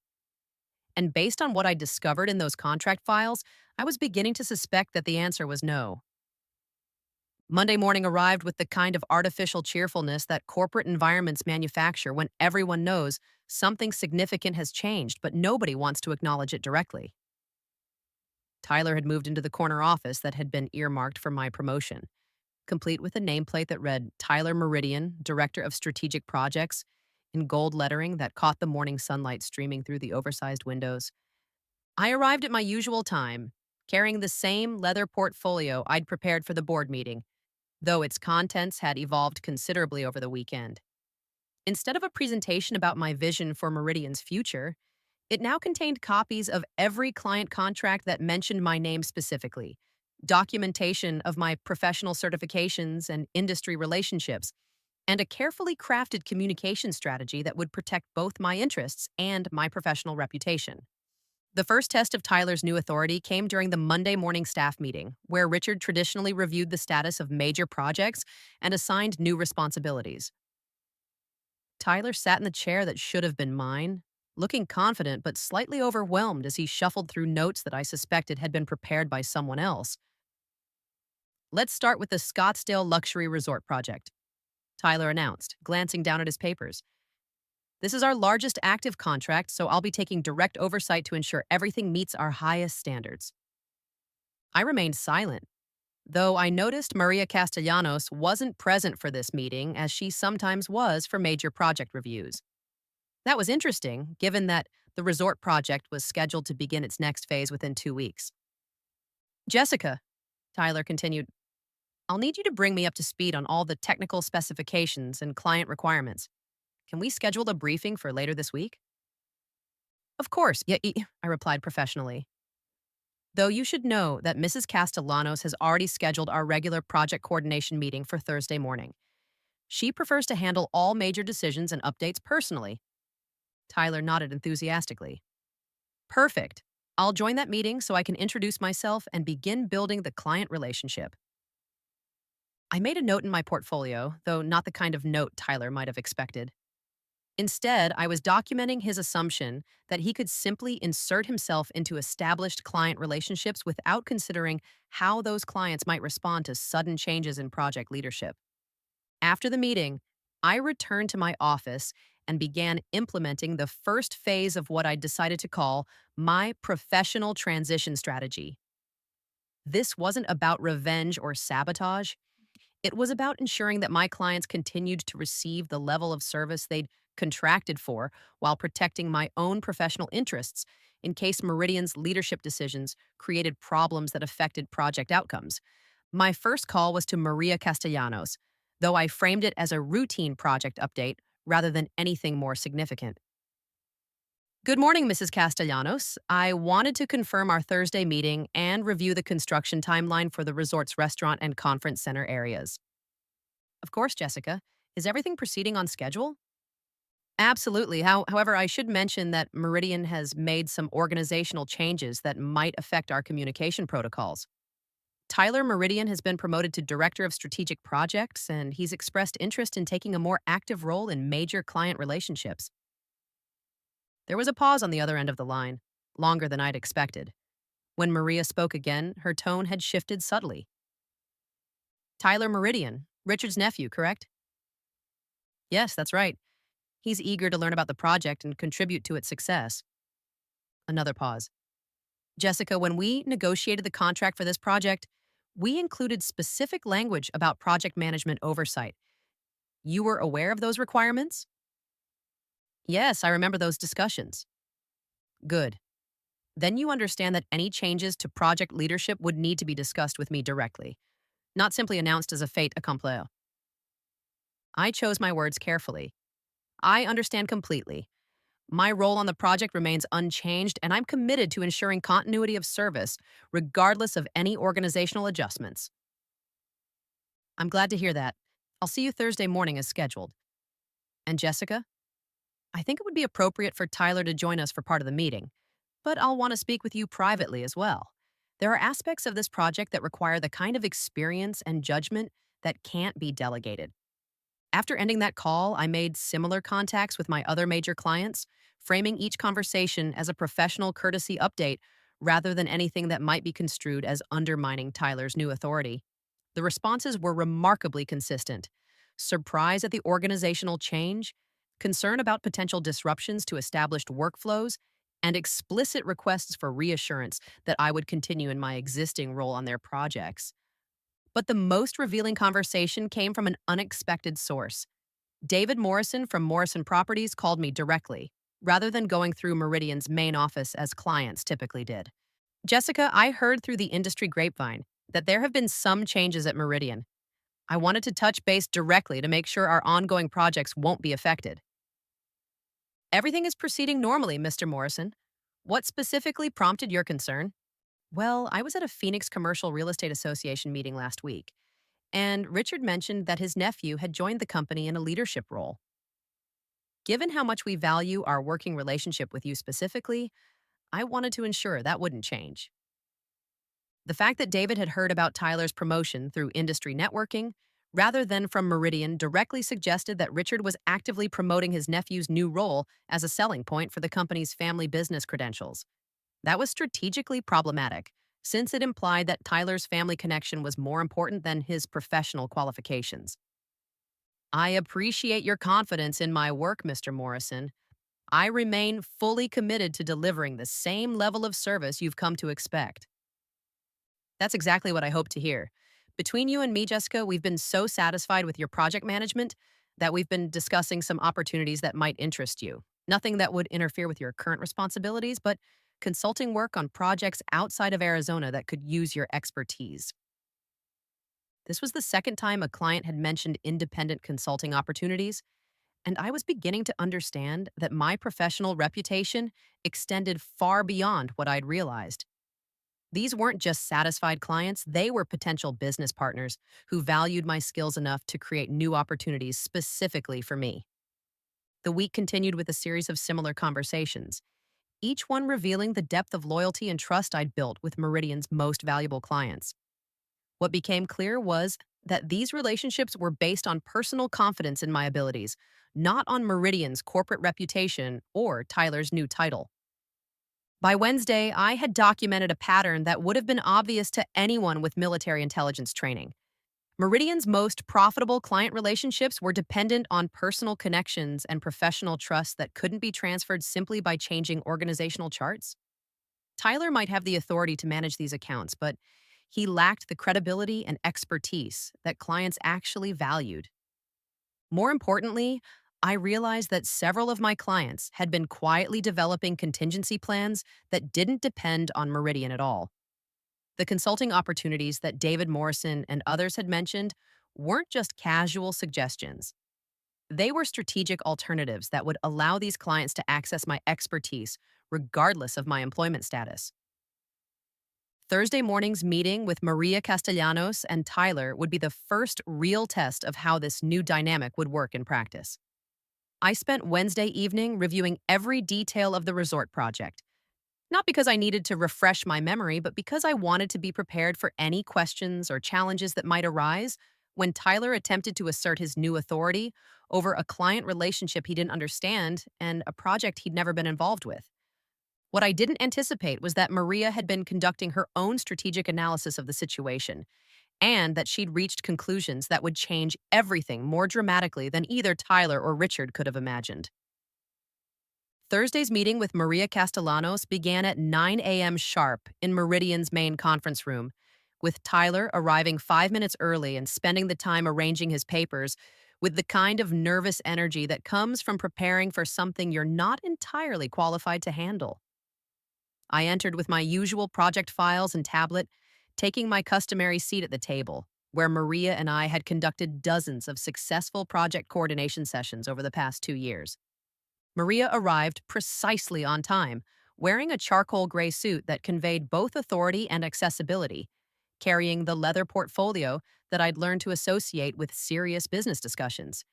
And based on what I discovered in those contract files, I was beginning to suspect that the answer was no. Monday morning arrived with the kind of artificial cheerfulness that corporate environments manufacture when everyone knows something significant has changed, but nobody wants to acknowledge it directly. Tyler had moved into the corner office that had been earmarked for my promotion, complete with a nameplate that read Tyler Meridian, Director of Strategic Projects, in gold lettering that caught the morning sunlight streaming through the oversized windows. I arrived at my usual time, carrying the same leather portfolio I'd prepared for the board meeting, though its contents had evolved considerably over the weekend. Instead of a presentation about my vision for Meridian's future, it now contained copies of every client contract that mentioned my name specifically, documentation of my professional certifications and industry relationships, and a carefully crafted communication strategy that would protect both my interests and my professional reputation. The first test of Tyler's new authority came during the Monday morning staff meeting, where Richard traditionally reviewed the status of major projects and assigned new responsibilities. Tyler sat in the chair that should have been mine, looking confident but slightly overwhelmed as he shuffled through notes that I suspected had been prepared by someone else. "Let's start with the Scottsdale Luxury Resort project," Tyler announced, glancing down at his papers. "This is our largest active contract, so I'll be taking direct oversight to ensure everything meets our highest standards." I remained silent, though I noticed Maria Castellanos wasn't present for this meeting as she sometimes was for major project reviews. That was interesting, given that the resort project was scheduled to begin its next phase within 2 weeks. "Jessica," Tyler continued, "I'll need you to bring me up to speed on all the technical specifications and client requirements. Can we schedule a briefing for later this week?" "Of course, yeah," I replied professionally. "Though you should know that Mrs. Castellanos has already scheduled our regular project coordination meeting for Thursday morning. She prefers to handle all major decisions and updates personally." Tyler nodded enthusiastically. "Perfect. I'll join that meeting so I can introduce myself and begin building the client relationship." I made a note in my portfolio, though not the kind of note Tyler might have expected. Instead, I was documenting his assumption that he could simply insert himself into established client relationships without considering how those clients might respond to sudden changes in project leadership. After the meeting, I returned to my office and began implementing the first phase of what I decided to call my professional transition strategy. This wasn't about revenge or sabotage. It was about ensuring that my clients continued to receive the level of service they'd contracted for while protecting my own professional interests in case Meridian's leadership decisions created problems that affected project outcomes. My first call was to Maria Castellanos, though I framed it as a routine project update rather than anything more significant. "Good morning, Mrs. Castellanos. I wanted to confirm our Thursday meeting and review the construction timeline for the resort's restaurant and conference center areas." "Of course, Jessica. Is everything proceeding on schedule?" "Absolutely. However, I should mention that Meridian has made some organizational changes that might affect our communication protocols. Tyler Meridian has been promoted to Director of Strategic Projects, and he's expressed interest in taking a more active role in major client relationships." There was a pause on the other end of the line, longer than I'd expected. When Maria spoke again, her tone had shifted subtly. "Tyler Meridian, Richard's nephew, correct?" "Yes, that's right. He's eager to learn about the project and contribute to its success." Another pause. "Jessica, when we negotiated the contract for this project, We included specific language about project management oversight. You were aware of those requirements? Yes, I remember those discussions. Good. Then you understand that any changes to project leadership would need to be discussed with me directly, not simply announced as a fait accompli. I chose my words carefully. I understand completely. My role on the project remains unchanged, and I'm committed to ensuring continuity of service, regardless of any organizational adjustments. I'm glad to hear that. I'll see you Thursday morning as scheduled. And Jessica, I think it would be appropriate for Tyler to join us for part of the meeting, but I'll want to speak with you privately as well. There are aspects of this project that require the kind of experience and judgment that can't be delegated. After ending that call, I made similar contacts with my other major clients, framing each conversation as a professional courtesy update rather than anything that might be construed as undermining Tyler's new authority. The responses were remarkably consistent: surprise at the organizational change, concern about potential disruptions to established workflows, and explicit requests for reassurance that I would continue in my existing role on their projects. But the most revealing conversation came from an unexpected source. David Morrison from Morrison Properties called me directly, rather than going through Meridian's main office as clients typically did. Jessica, I heard through the industry grapevine that there have been some changes at Meridian. I wanted to touch base directly to make sure our ongoing projects won't be affected. Everything is proceeding normally, Mr. Morrison. What specifically prompted your concern? Well, I was at a Phoenix Commercial Real Estate Association meeting last week, and Richard mentioned that his nephew had joined the company in a leadership role. Given how much we value our working relationship with you specifically, I wanted to ensure that wouldn't change. The fact that David had heard about Tyler's promotion through industry networking, rather than from Meridian, directly suggested that Richard was actively promoting his nephew's new role as a selling point for the company's family business credentials. That was strategically problematic, since it implied that Tyler's family connection was more important than his professional qualifications. I appreciate your confidence in my work, Mr. Morrison. I remain fully committed to delivering the same level of service you've come to expect. That's exactly what I hope to hear. Between you and me, Jessica, we've been so satisfied with your project management that we've been discussing some opportunities that might interest you. Nothing that would interfere with your current responsibilities, but consulting work on projects outside of Arizona that could use your expertise. This was the second time a client had mentioned independent consulting opportunities, and I was beginning to understand that my professional reputation extended far beyond what I'd realized. These weren't just satisfied clients, they were potential business partners who valued my skills enough to create new opportunities specifically for me. The week continued with a series of similar conversations, each one revealing the depth of loyalty and trust I'd built with Meridian's most valuable clients. What became clear was that these relationships were based on personal confidence in my abilities, not on Meridian's corporate reputation or Tyler's new title. By Wednesday, I had documented a pattern that would have been obvious to anyone with military intelligence training. Meridian's most profitable client relationships were dependent on personal connections and professional trust that couldn't be transferred simply by changing organizational charts. Tyler might have the authority to manage these accounts, but he lacked the credibility and expertise that clients actually valued. More importantly, I realized that several of my clients had been quietly developing contingency plans that didn't depend on Meridian at all. The consulting opportunities that David Morrison and others had mentioned weren't just casual suggestions. They were strategic alternatives that would allow these clients to access my expertise regardless of my employment status. Thursday morning's meeting with Maria Castellanos and Tyler would be the first real test of how this new dynamic would work in practice. I spent Wednesday evening reviewing every detail of the resort project, not because I needed to refresh my memory, but because I wanted to be prepared for any questions or challenges that might arise when Tyler attempted to assert his new authority over a client relationship he didn't understand and a project he'd never been involved with. What I didn't anticipate was that Maria had been conducting her own strategic analysis of the situation, and that she'd reached conclusions that would change everything more dramatically than either Tyler or Richard could have imagined. Thursday's meeting with Maria Castellanos began at 9 a.m. sharp in Meridian's main conference room, with Tyler arriving 5 minutes early and spending the time arranging his papers with the kind of nervous energy that comes from preparing for something you're not entirely qualified to handle. I entered with my usual project files and tablet, taking my customary seat at the table, where Maria and I had conducted dozens of successful project coordination sessions over the past 2 years. Maria arrived precisely on time, wearing a charcoal gray suit that conveyed both authority and accessibility, carrying the leather portfolio that I'd learned to associate with serious business discussions.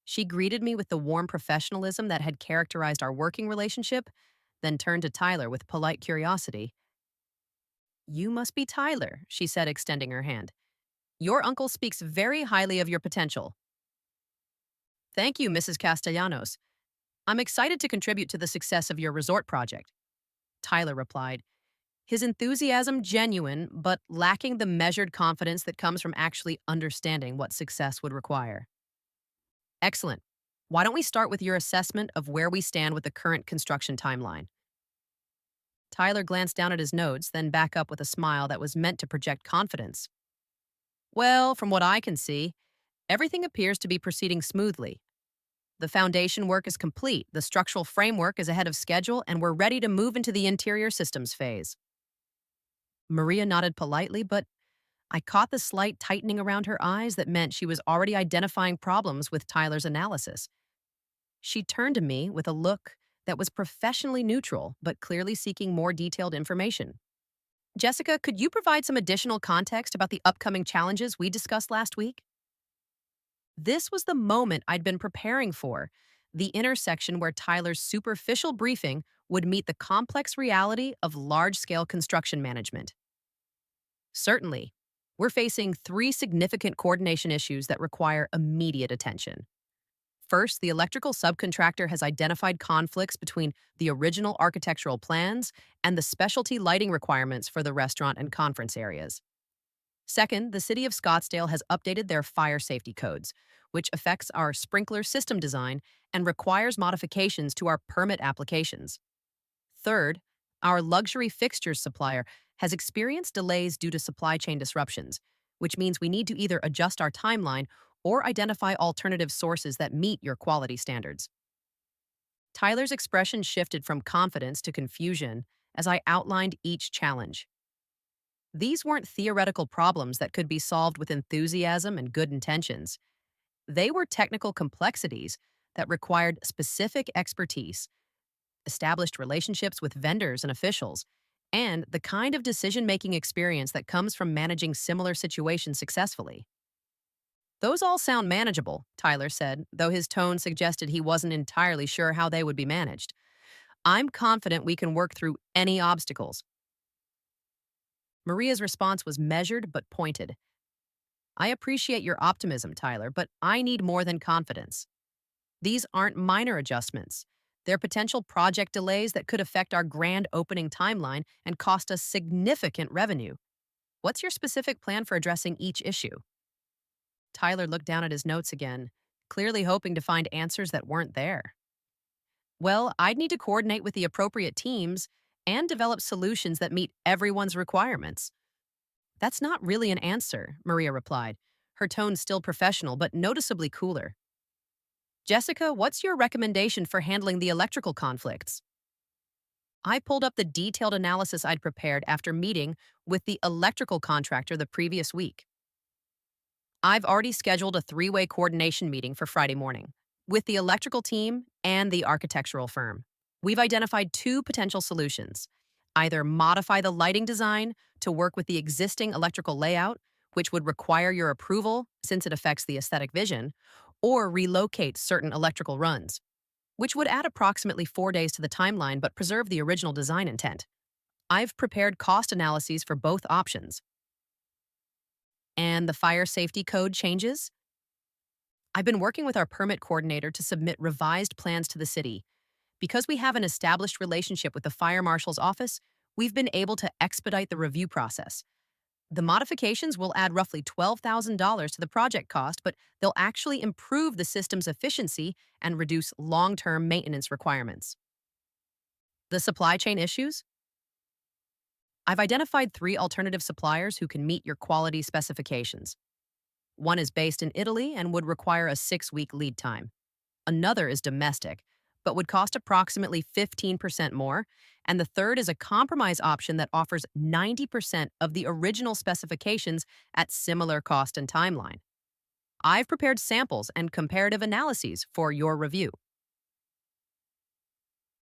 She greeted me with the warm professionalism that had characterized our working relationship, then turned to Tyler with polite curiosity. "You must be Tyler," she said, extending her hand. "Your uncle speaks very highly of your potential." "Thank you, Mrs. Castellanos. I'm excited to contribute to the success of your resort project," Tyler replied, his enthusiasm genuine but lacking the measured confidence that comes from actually understanding what success would require. "Excellent. Why don't we start with your assessment of where we stand with the current construction timeline?" Tyler glanced down at his notes, then back up with a smile that was meant to project confidence. "Well, from what I can see, everything appears to be proceeding smoothly. The foundation work is complete, the structural framework is ahead of schedule, and we're ready to move into the interior systems phase." Maria nodded politely, but I caught the slight tightening around her eyes that meant she was already identifying problems with Tyler's analysis. She turned to me with a look that was professionally neutral, but clearly seeking more detailed information. "Jessica, could you provide some additional context about the upcoming challenges we discussed last week?" This was the moment I'd been preparing for, the intersection where Tyler's superficial briefing would meet the complex reality of large-scale construction management. "Certainly. We're facing three significant coordination issues that require immediate attention. First, the electrical subcontractor has identified conflicts between the original architectural plans and the specialty lighting requirements for the restaurant and conference areas. Second, the City of Scottsdale has updated their fire safety codes, which affects our sprinkler system design and requires modifications to our permit applications. Third, our luxury fixtures supplier has experienced delays due to supply chain disruptions, which means we need to either adjust our timeline or identify alternative sources that meet your quality standards." Tyler's expression shifted from confidence to confusion as I outlined each challenge. These weren't theoretical problems that could be solved with enthusiasm and good intentions. They were technical complexities that required specific expertise, established relationships with vendors and officials, and the kind of decision-making experience that comes from managing similar situations successfully. "Those all sound manageable," Tyler said, though his tone suggested he wasn't entirely sure how they would be managed. "I'm confident we can work through any obstacles." Maria's response was measured but pointed. "I appreciate your optimism, Tyler, but I need more than confidence. These aren't minor adjustments. They're potential project delays that could affect our grand opening timeline and cost us significant revenue. What's your specific plan for addressing each issue?" Tyler looked down at his notes again, clearly hoping to find answers that weren't there. "Well, I'd need to coordinate with the appropriate teams and develop solutions that meet everyone's requirements." "That's not really an answer," Maria replied, her tone still professional but noticeably cooler. "Jessica, what's your recommendation for handling the electrical conflicts?" I pulled up the detailed analysis I'd prepared after meeting with the electrical contractor the previous week. "I've already scheduled a three-way coordination meeting for Friday morning with the electrical team and the architectural firm. We've identified two potential solutions: either modify the lighting design to work with the existing electrical layout, which would require your approval since it affects the aesthetic vision, or relocate certain electrical runs, which would add approximately 4 days to the timeline but preserve the original design intent. I've prepared cost analyses for both options." "And the fire safety code changes?" "I've been working with our permit coordinator to submit revised plans to the city. Because we have an established relationship with the fire marshal's office, we've been able to expedite the review process. The modifications will add roughly $12,000 to the project cost, but they'll actually improve the system's efficiency and reduce long-term maintenance requirements." "The supply chain issues?" I've identified three alternative suppliers who can meet your quality specifications. One is based in Italy and would require a 6-week lead time. Another is domestic, but would cost approximately 15% more. And the third is a compromise option that offers 90% of the original specifications at similar cost and timeline. I've prepared samples and comparative analyses for your review.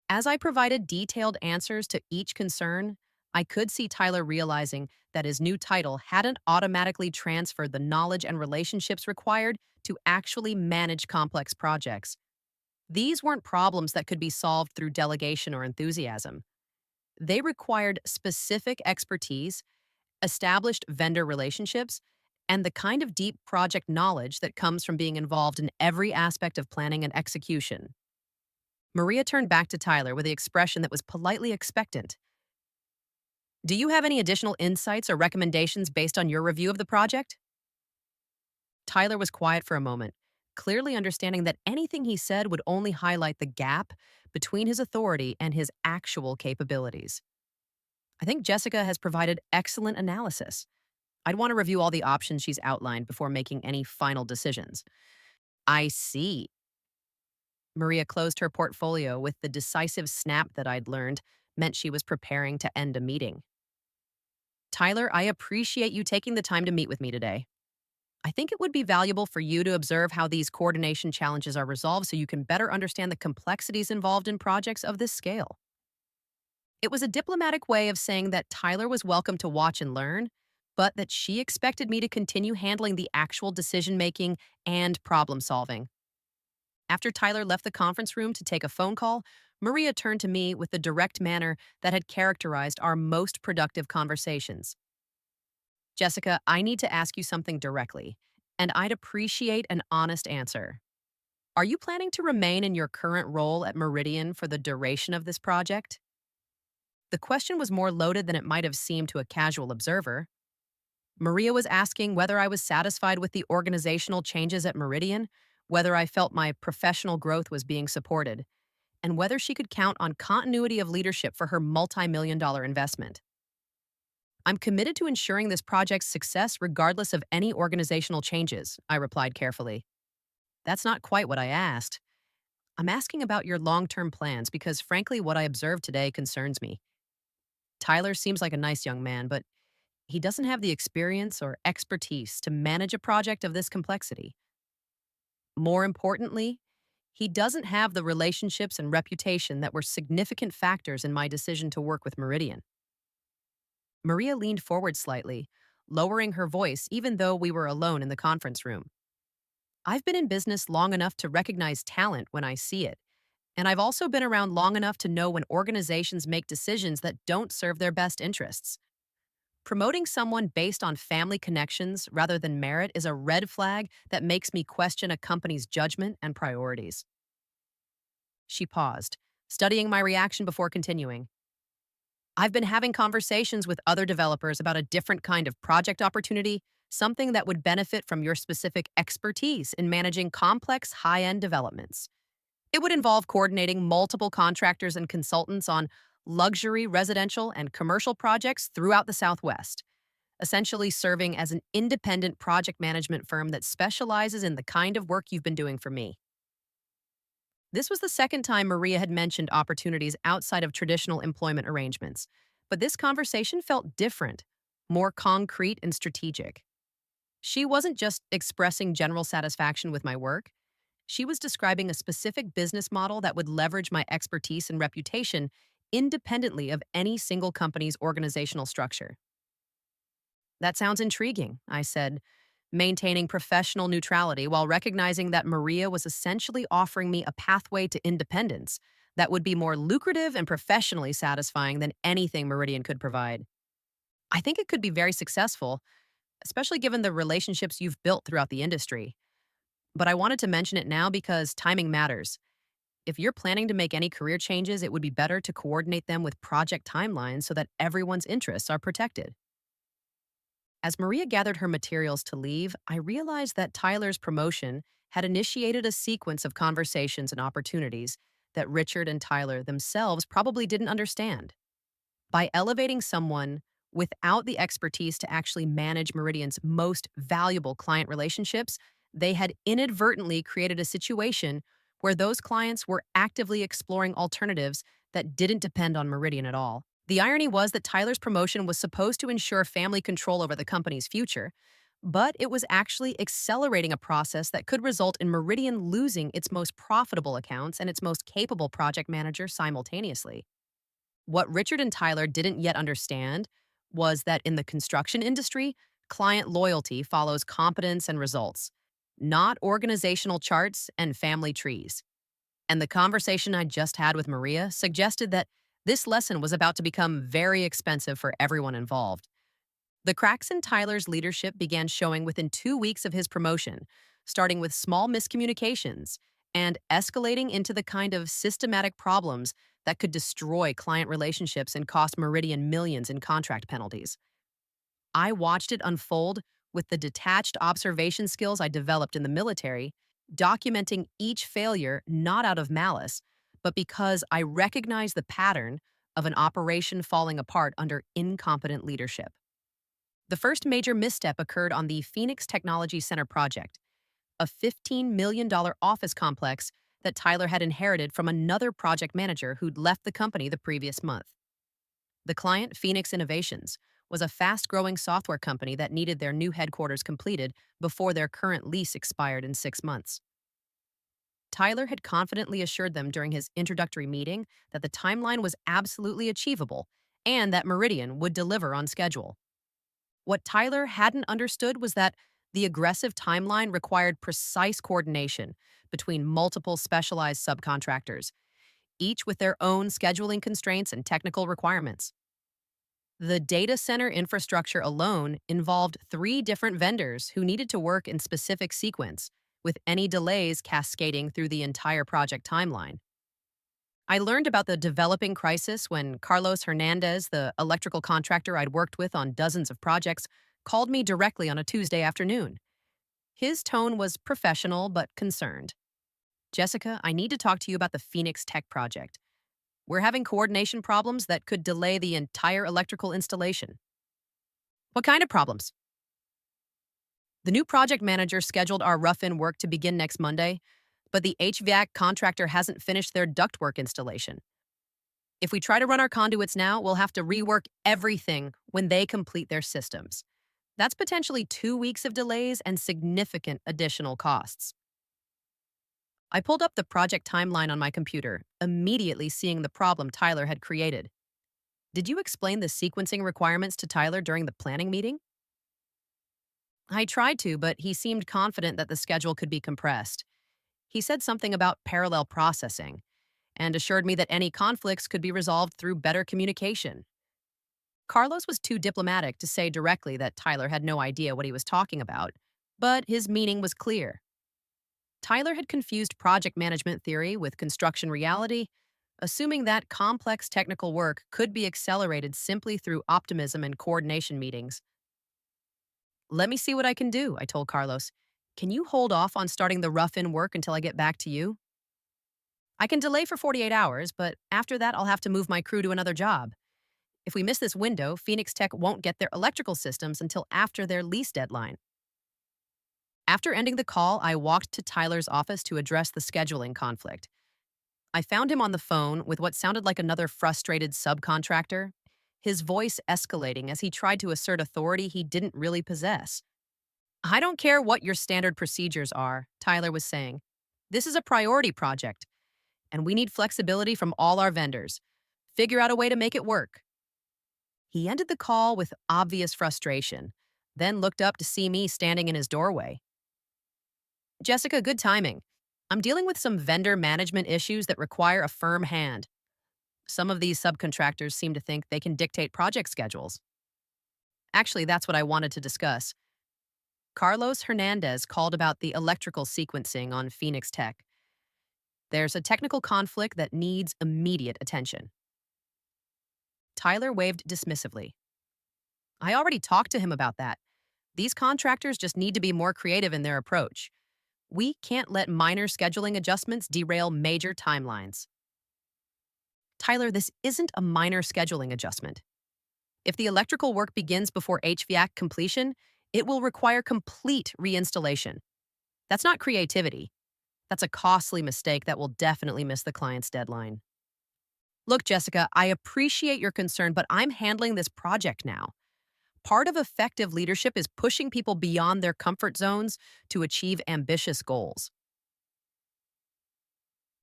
As I provided detailed answers to each concern, I could see Tyler realizing that his new title hadn't automatically transferred the knowledge and relationships required to actually manage complex projects. These weren't problems that could be solved through delegation or enthusiasm. They required specific expertise, established vendor relationships, and the kind of deep project knowledge that comes from being involved in every aspect of planning and execution. Maria turned back to Tyler with the expression that was politely expectant. Do you have any additional insights or recommendations based on your review of the project? Tyler was quiet for a moment, clearly understanding that anything he said would only highlight the gap between his authority and his actual capabilities. I think Jessica has provided excellent analysis. I'd want to review all the options she's outlined before making any final decisions. I see. Maria closed her portfolio with the decisive snap that I'd learned meant she was preparing to end a meeting. Tyler, I appreciate you taking the time to meet with me today. I think it would be valuable for you to observe how these coordination challenges are resolved so you can better understand the complexities involved in projects of this scale. It was a diplomatic way of saying that Tyler was welcome to watch and learn, but that she expected me to continue handling the actual decision making and problem solving. After Tyler left the conference room to take a phone call, Maria turned to me with the direct manner that had characterized our most productive conversations. Jessica, I need to ask you something directly, and I'd appreciate an honest answer. Are you planning to remain in your current role at Meridian for the duration of this project? The question was more loaded than it might have seemed to a casual observer. Maria was asking whether I was satisfied with the organizational changes at Meridian, whether I felt my professional growth was being supported, and whether she could count on continuity of leadership for her multi-million-dollar investment. I'm committed to ensuring this project's success regardless of any organizational changes, I replied carefully. That's not quite what I asked. I'm asking about your long-term plans because, frankly, what I observed today concerns me. Tyler seems like a nice young man, but he doesn't have the experience or expertise to manage a project of this complexity. More importantly, he doesn't have the relationships and reputation that were significant factors in my decision to work with Meridian. Maria leaned forward slightly, lowering her voice even though we were alone in the conference room. I've been in business long enough to recognize talent when I see it, and I've also been around long enough to know when organizations make decisions that don't serve their best interests. Promoting someone based on family connections rather than merit is a red flag that makes me question a company's judgment and priorities. She paused, studying my reaction before continuing. I've been having conversations with other developers about a different kind of project opportunity, something that would benefit from your specific expertise in managing complex high-end developments. It would involve coordinating multiple contractors and consultants on luxury residential and commercial projects throughout the Southwest, essentially serving as an independent project management firm that specializes in the kind of work you've been doing for me. This was the second time Maria had mentioned opportunities outside of traditional employment arrangements, but this conversation felt different, more concrete and strategic. She wasn't just expressing general satisfaction with my work. She was describing a specific business model that would leverage my expertise and reputation independently of any single company's organizational structure. That sounds intriguing, I said, maintaining professional neutrality while recognizing that Maria was essentially offering me a pathway to independence that would be more lucrative and professionally satisfying than anything Meridian could provide. I think it could be very successful, especially given the relationships you've built throughout the industry. But I wanted to mention it now because timing matters. If you're planning to make any career changes, it would be better to coordinate them with project timelines so that everyone's interests are protected. As Maria gathered her materials to leave, I realized that Tyler's promotion had initiated a sequence of conversations and opportunities that Richard and Tyler themselves probably didn't understand. By elevating someone Without the expertise to actually manage Meridian's most valuable client relationships, they had inadvertently created a situation where those clients were actively exploring alternatives that didn't depend on Meridian at all. The irony was that Tyler's promotion was supposed to ensure family control over the company's future, but it was actually accelerating a process that could result in Meridian losing its most profitable accounts and its most capable project manager simultaneously. What Richard and Tyler didn't yet understand was that in the construction industry, client loyalty follows competence and results, not organizational charts and family trees. And the conversation I just had with Maria suggested that this lesson was about to become very expensive for everyone involved. The cracks in Tyler's leadership began showing within 2 weeks of his promotion, starting with small miscommunications and escalating into the kind of systematic problems that could destroy client relationships and cost Meridian millions in contract penalties. I watched it unfold with the detached observation skills I developed in the military, documenting each failure not out of malice, but because I recognized the pattern of an operation falling apart under incompetent leadership. The first major misstep occurred on the Phoenix Technology Center project, a $15 million office complex that Tyler had inherited from another project manager who'd left the company the previous month. The client, Phoenix Innovations, was a fast growing software company that needed their new headquarters completed before their current lease expired in 6 months. Tyler had confidently assured them during his introductory meeting that the timeline was absolutely achievable and that Meridian would deliver on schedule. What Tyler hadn't understood was that the aggressive timeline required precise coordination between multiple specialized subcontractors, each with their own scheduling constraints and technical requirements. The data center infrastructure alone involved 3 different vendors who needed to work in specific sequence, with any delays cascading through the entire project timeline. I learned about the developing crisis when Carlos Hernandez, the electrical contractor I'd worked with on dozens of projects, called me directly on a Tuesday afternoon. His tone was professional but concerned. "Jessica, I need to talk to you about the Phoenix Tech project. We're having coordination problems that could delay the entire electrical installation." "What kind of problems?" "The new project manager scheduled our rough-in work to begin next Monday, but the HVAC contractor hasn't finished their ductwork installation. If we try to run our conduits now, we'll have to rework everything when they complete their systems. That's potentially 2 weeks of delays and significant additional costs." I pulled up the project timeline on my computer, immediately seeing the problem Tyler had created. "Did you explain the sequencing requirements to Tyler during the planning meeting?" I tried to, but he seemed confident that the schedule could be compressed. He said something about parallel processing and assured me that any conflicts could be resolved through better communication. Carlos was too diplomatic to say directly that Tyler had no idea what he was talking about, but his meaning was clear. Tyler had confused project management theory with construction reality, assuming that complex technical work could be accelerated simply through optimism and coordination meetings. "Let me see what I can do," I told Carlos. "Can you hold off on starting the rough-in work until I get back to you?" "I can delay for 48 hours, but after that I'll have to move my crew to another job. If we miss this window, Phoenix Tech won't get their electrical systems until after their lease deadline." After ending the call, I walked to Tyler's office to address the scheduling conflict. I found him on the phone with what sounded like another frustrated subcontractor, his voice escalating as he tried to assert authority he didn't really possess. "I don't care what your standard procedures are," Tyler was saying. "This is a priority project, and we need flexibility from all our vendors. Figure out a way to make it work." He ended the call with obvious frustration, then looked up to see me standing in his doorway. "Jessica, good timing. I'm dealing with some vendor management issues that require a firm hand. Some of these subcontractors seem to think they can dictate project schedules." Actually, that's what I wanted to discuss. Carlos Hernandez called about the electrical sequencing on Phoenix Tech. There's a technical conflict that needs immediate attention. Tyler waved dismissively. "I already talked to him about that. These contractors just need to be more creative in their approach. We can't let minor scheduling adjustments derail major timelines." "Tyler, this isn't a minor scheduling adjustment. If the electrical work begins before HVAC completion, it will require complete reinstallation. That's not creativity. That's a costly mistake that will definitely miss the client's deadline. Look, Jessica, I appreciate your concern, but I'm handling this project now. Part of effective leadership is pushing people beyond their comfort zones to achieve ambitious goals.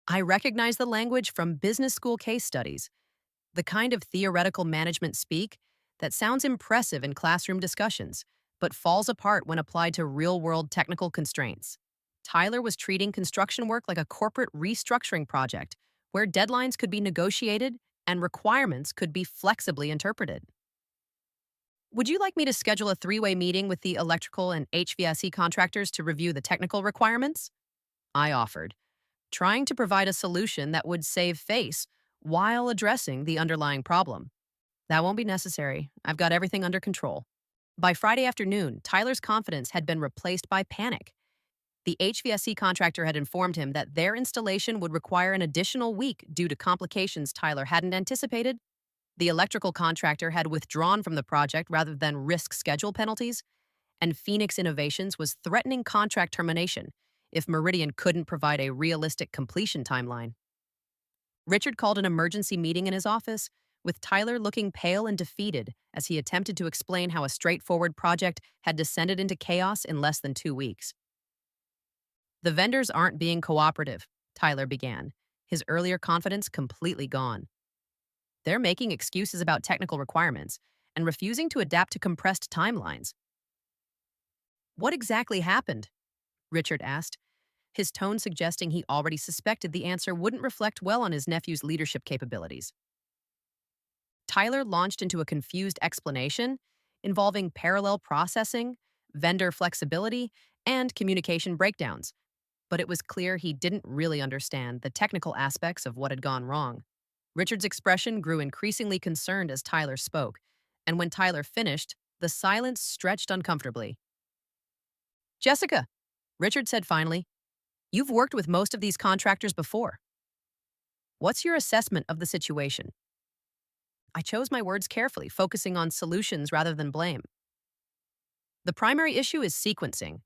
I recognize the language from business school case studies, the kind of theoretical management speak that sounds impressive in classroom discussions, but falls apart when applied to real world technical constraints. Tyler was treating construction work like a corporate restructuring project where deadlines could be negotiated and requirements could be flexibly interpreted. Would you like me to schedule a three-way meeting with the electrical and HVAC contractors to review the technical requirements? I offered, trying to provide a solution that would save face while addressing the underlying problem. That won't be necessary. I've got everything under control. By Friday afternoon, Tyler's confidence had been replaced by panic. The HVAC contractor had informed him that their installation would require an additional week due to complications Tyler hadn't anticipated. The electrical contractor had withdrawn from the project rather than risk schedule penalties, and Phoenix Innovations was threatening contract termination if Meridian couldn't provide a realistic completion timeline. Richard called an emergency meeting in his office, with Tyler looking pale and defeated as he attempted to explain how a straightforward project had descended into chaos in less than 2 weeks. The vendors aren't being cooperative, Tyler began, his earlier confidence completely gone. They're making excuses about technical requirements and refusing to adapt to compressed timelines. What exactly happened? Richard asked, his tone suggesting he already suspected the answer wouldn't reflect well on his nephew's leadership capabilities. Tyler launched into a confused explanation involving parallel processing, vendor flexibility, and communication breakdowns, but it was clear he didn't really understand the technical aspects of what had gone wrong. Richard's expression grew increasingly concerned as Tyler spoke, and when Tyler finished, the silence stretched uncomfortably. Jessica, Richard said finally, you've worked with most of these contractors before. What's your assessment of the situation? I chose my words carefully, focusing on solutions rather than blame. The primary issue is sequencing.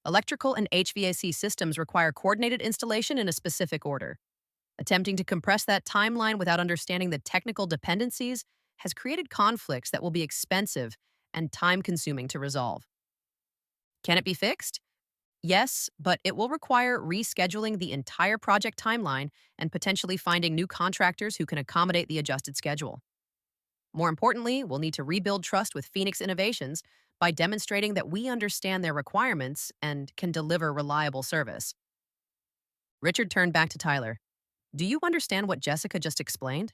Electrical and HVAC systems require coordinated installation in a specific order. Attempting to compress that timeline without understanding the technical dependencies has created conflicts that will be expensive and time-consuming to resolve. Can it be fixed? Yes, but it will require rescheduling the entire project timeline and potentially finding new contractors who can accommodate the adjusted schedule. More importantly, we'll need to rebuild trust with Phoenix Innovations by demonstrating that we understand their requirements and can deliver reliable service. Richard turned back to Tyler. Do you understand what Jessica just explained?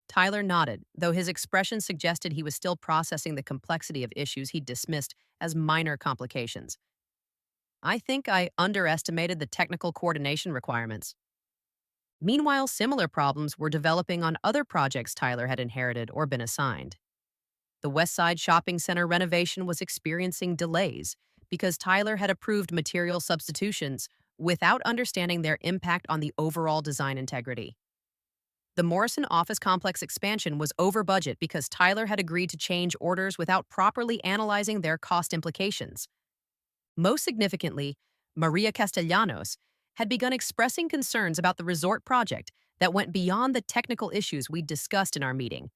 Tyler nodded, though his expression suggested he was still processing the complexity of issues he'd dismissed as minor complications. I think I underestimated the technical coordination requirements. Meanwhile, similar problems were developing on other projects Tyler had inherited or been assigned. The West Side Shopping Center renovation was experiencing delays because Tyler had approved material substitutions without understanding their impact on the overall design integrity. The Morrison office complex expansion was over budget because Tyler had agreed to change orders without properly analyzing their cost implications. Most significantly, Maria Castellanos had begun expressing concerns about the resort project that went beyond the technical issues we'd discussed in our meeting.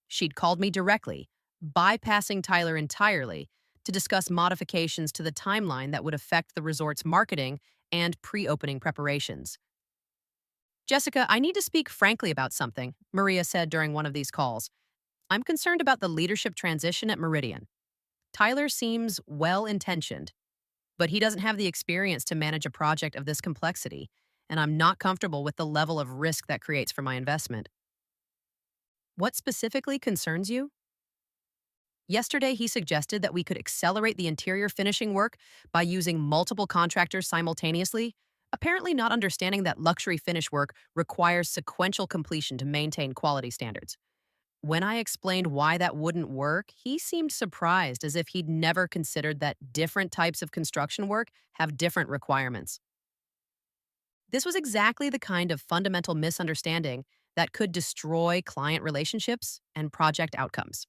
She'd called me directly, bypassing Tyler entirely, to discuss modifications to the timeline that would affect the resort's marketing and pre-opening preparations. Jessica, I need to speak frankly about something, Maria said during one of these calls. I'm concerned about the leadership transition at Meridian. Tyler seems well-intentioned, but he doesn't have the experience to manage a project of this complexity, and I'm not comfortable with the level of risk that creates for my investment. What specifically concerns you? Yesterday, he suggested that we could accelerate the interior finishing work by using multiple contractors simultaneously, apparently not understanding that luxury finish work requires sequential completion to maintain quality standards. When I explained why that wouldn't work, he seemed surprised, as if he'd never considered that different types of construction work have different requirements. This was exactly the kind of fundamental misunderstanding that could destroy client relationships and project outcomes.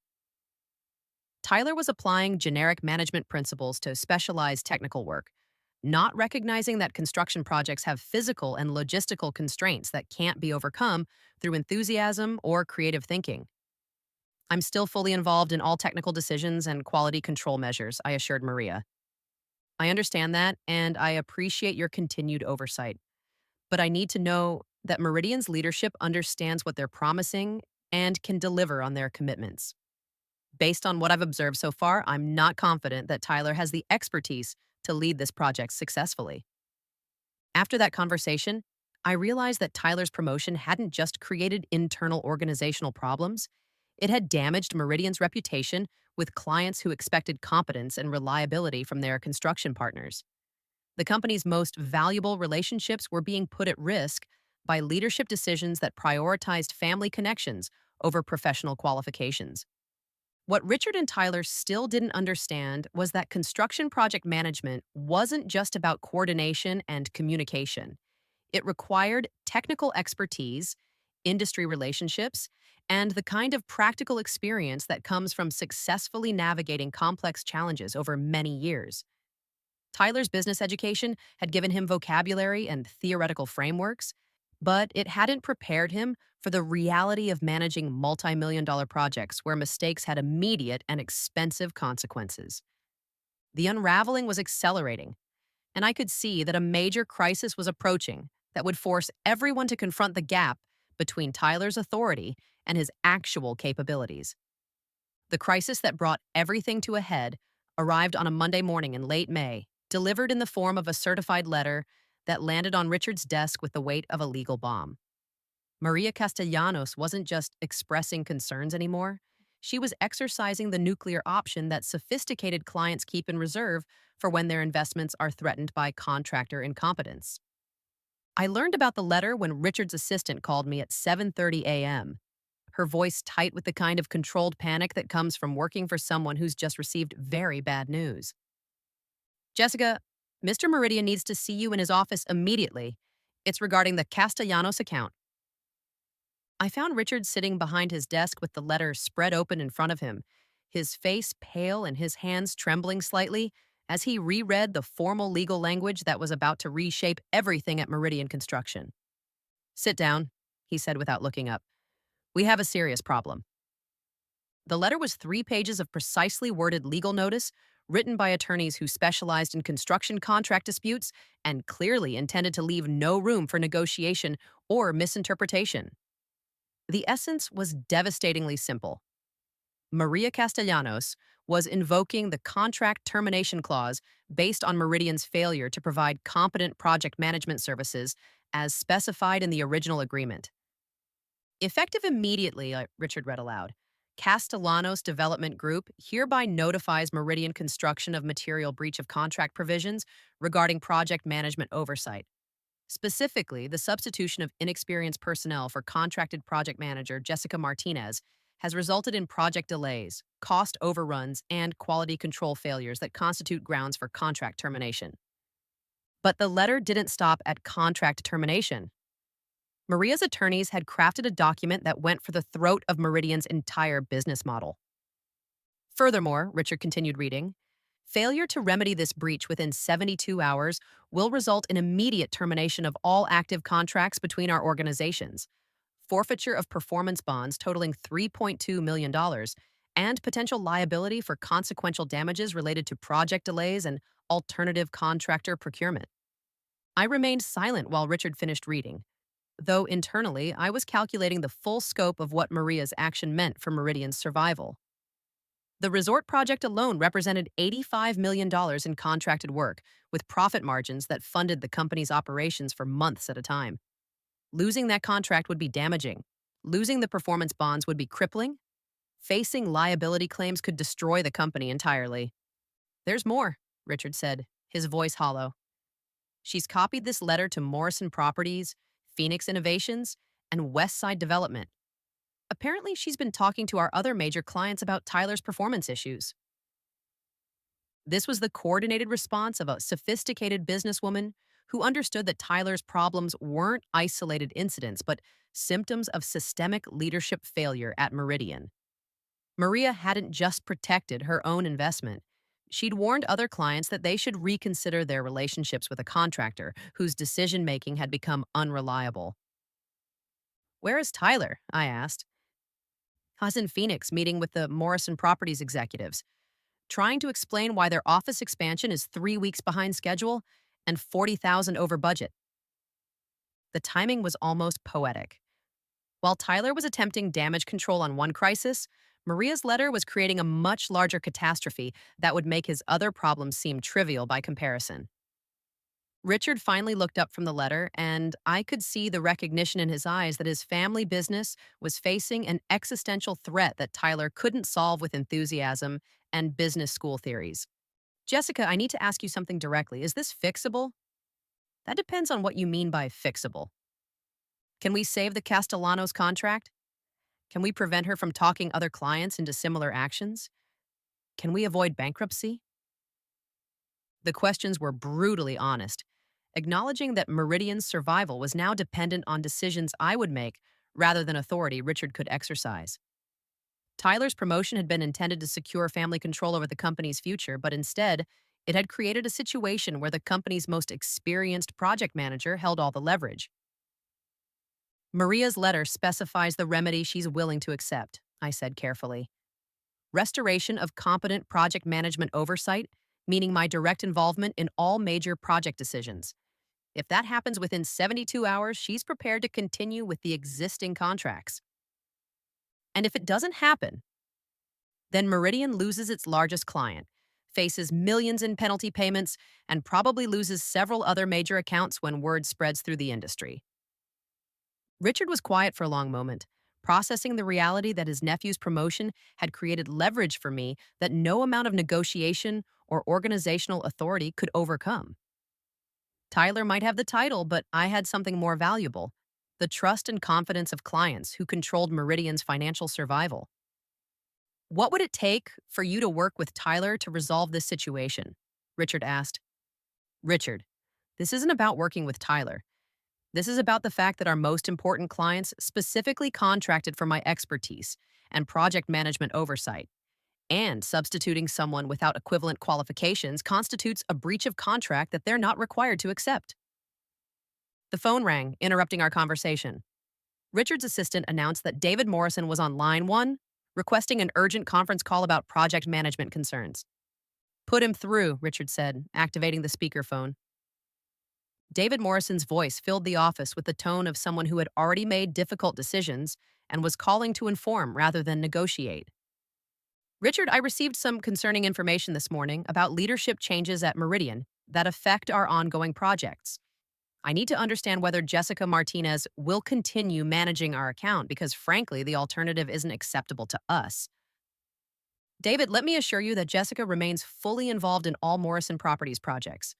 Tyler was applying generic management principles to specialized technical work, not recognizing that construction projects have physical and logistical constraints that can't be overcome through enthusiasm or creative thinking. I'm still fully involved in all technical decisions and quality control measures, I assured Maria. I understand that, and I appreciate your continued oversight. But I need to know that Meridian's leadership understands what they're promising and can deliver on their commitments. Based on what I've observed so far, I'm not confident that Tyler has the expertise to lead this project successfully. After that conversation, I realized that Tyler's promotion hadn't just created internal organizational problems, it had damaged Meridian's reputation with clients who expected competence and reliability from their construction partners. The company's most valuable relationships were being put at risk by leadership decisions that prioritized family connections over professional qualifications. What Richard and Tyler still didn't understand was that construction project management wasn't just about coordination and communication. It required technical expertise, industry relationships, and the kind of practical experience that comes from successfully navigating complex challenges over many years. Tyler's business education had given him vocabulary and theoretical frameworks, but it hadn't prepared him for the reality of managing multi-million dollar projects where mistakes had immediate and expensive consequences. The unraveling was accelerating, and I could see that a major crisis was approaching that would force everyone to confront the gap between Tyler's authority and his actual capabilities. The crisis that brought everything to a head arrived on a Monday morning in late May, delivered in the form of a certified letter that landed on Richard's desk with the weight of a legal bomb. Maria Castellanos wasn't just expressing concerns anymore. She was exercising the nuclear option that sophisticated clients keep in reserve for when their investments are threatened by contractor incompetence. I learned about the letter when Richard's assistant called me at 7:30 a.m., her voice tight with the kind of controlled panic that comes from working for someone who's just received very bad news. Jessica, Mr. Meridian needs to see you in his office immediately. It's regarding the Castellanos account. I found Richard sitting behind his desk with the letter spread open in front of him, his face pale and his hands trembling slightly as he reread the formal legal language that was about to reshape everything at Meridian Construction. Sit down, he said without looking up. We have a serious problem. The letter was 3 pages of precisely worded legal notice written by attorneys who specialized in construction contract disputes and clearly intended to leave no room for negotiation or misinterpretation. The essence was devastatingly simple. Maria Castellanos was invoking the contract termination clause based on Meridian's failure to provide competent project management services as specified in the original agreement. Effective immediately, Richard read aloud, Castellanos Development Group hereby notifies Meridian Construction of material breach of contract provisions regarding project management oversight. Specifically, the substitution of inexperienced personnel for contracted project manager Jessica Martinez has resulted in project delays, cost overruns, and quality control failures that constitute grounds for contract termination. But the letter didn't stop at contract termination. Maria's attorneys had crafted a document that went for the throat of Meridian's entire business model. Furthermore, Richard continued reading, failure to remedy this breach within 72 hours will result in immediate termination of all active contracts between our organizations, forfeiture of performance bonds totaling $3.2 million, and potential liability for consequential damages related to project delays and alternative contractor procurement. I remained silent while Richard finished reading, though internally I was calculating the full scope of what Maria's action meant for Meridian's survival. The resort project alone represented $85 million in contracted work, with profit margins that funded the company's operations for months at a time. Losing that contract would be damaging. Losing the performance bonds would be crippling. Facing liability claims could destroy the company entirely. There's more, Richard said, his voice hollow. She's copied this letter to Morrison Properties, Phoenix Innovations, and Westside Development. Apparently, she's been talking to our other major clients about Tyler's performance issues. This was the coordinated response of a sophisticated businesswoman who understood that Tyler's problems weren't isolated incidents, but symptoms of systemic leadership failure at Meridian. Maria hadn't just protected her own investment. She'd warned other clients that they should reconsider their relationships with a contractor whose decision making had become unreliable. "Where is Tyler?" I asked. "I was in Phoenix meeting with the Morrison Properties executives, trying to explain why their office expansion is 3 weeks behind schedule and 40,000 over budget." The timing was almost poetic. While Tyler was attempting damage control on one crisis, Maria's letter was creating a much larger catastrophe that would make his other problems seem trivial by comparison. Richard finally looked up from the letter, and I could see the recognition in his eyes that his family business was facing an existential threat that Tyler couldn't solve with enthusiasm and business school theories. "Jessica, I need to ask you something directly. Is this fixable?" "That depends on what you mean by fixable. Can we save the Castellanos contract? Can we prevent her from talking other clients into similar actions? Can we avoid bankruptcy?" The questions were brutally honest, acknowledging that Meridian's survival was now dependent on decisions I would make rather than authority Richard could exercise. Tyler's promotion had been intended to secure family control over the company's future, but instead, it had created a situation where the company's most experienced project manager held all the leverage. "Maria's letter specifies the remedy she's willing to accept," I said carefully. "Restoration of competent project management oversight, meaning my direct involvement in all major project decisions. If that happens within 72 hours, she's prepared to continue with the existing contracts. And if it doesn't happen, then Meridian loses its largest client, faces millions in penalty payments, and probably loses several other major accounts when word spreads through the industry." Richard was quiet for a long moment, processing the reality that his nephew's promotion had created leverage for me that no amount of negotiation or organizational authority could overcome. Tyler might have the title, but I had something more valuable: the trust and confidence of clients who controlled Meridian's financial survival. "What would it take for you to work with Tyler to resolve this situation?" Richard asked. "Richard, this isn't about working with Tyler. This is about the fact that our most important clients specifically contracted for my expertise and project management oversight, and substituting someone without equivalent qualifications constitutes a breach of contract that they're not required to accept." The phone rang, interrupting our conversation. Richard's assistant announced that David Morrison was on line 1, requesting an urgent conference call about project management concerns. "Put him through," Richard said, activating the speakerphone. David Morrison's voice filled the office with the tone of someone who had already made difficult decisions and was calling to inform rather than negotiate. "Richard, I received some concerning information this morning about leadership changes at Meridian that affect our ongoing projects. I need to understand whether Jessica Martinez will continue managing our account because, frankly, the alternative isn't acceptable to us." "David, let me assure you that Jessica remains fully involved in all Morrison Properties projects."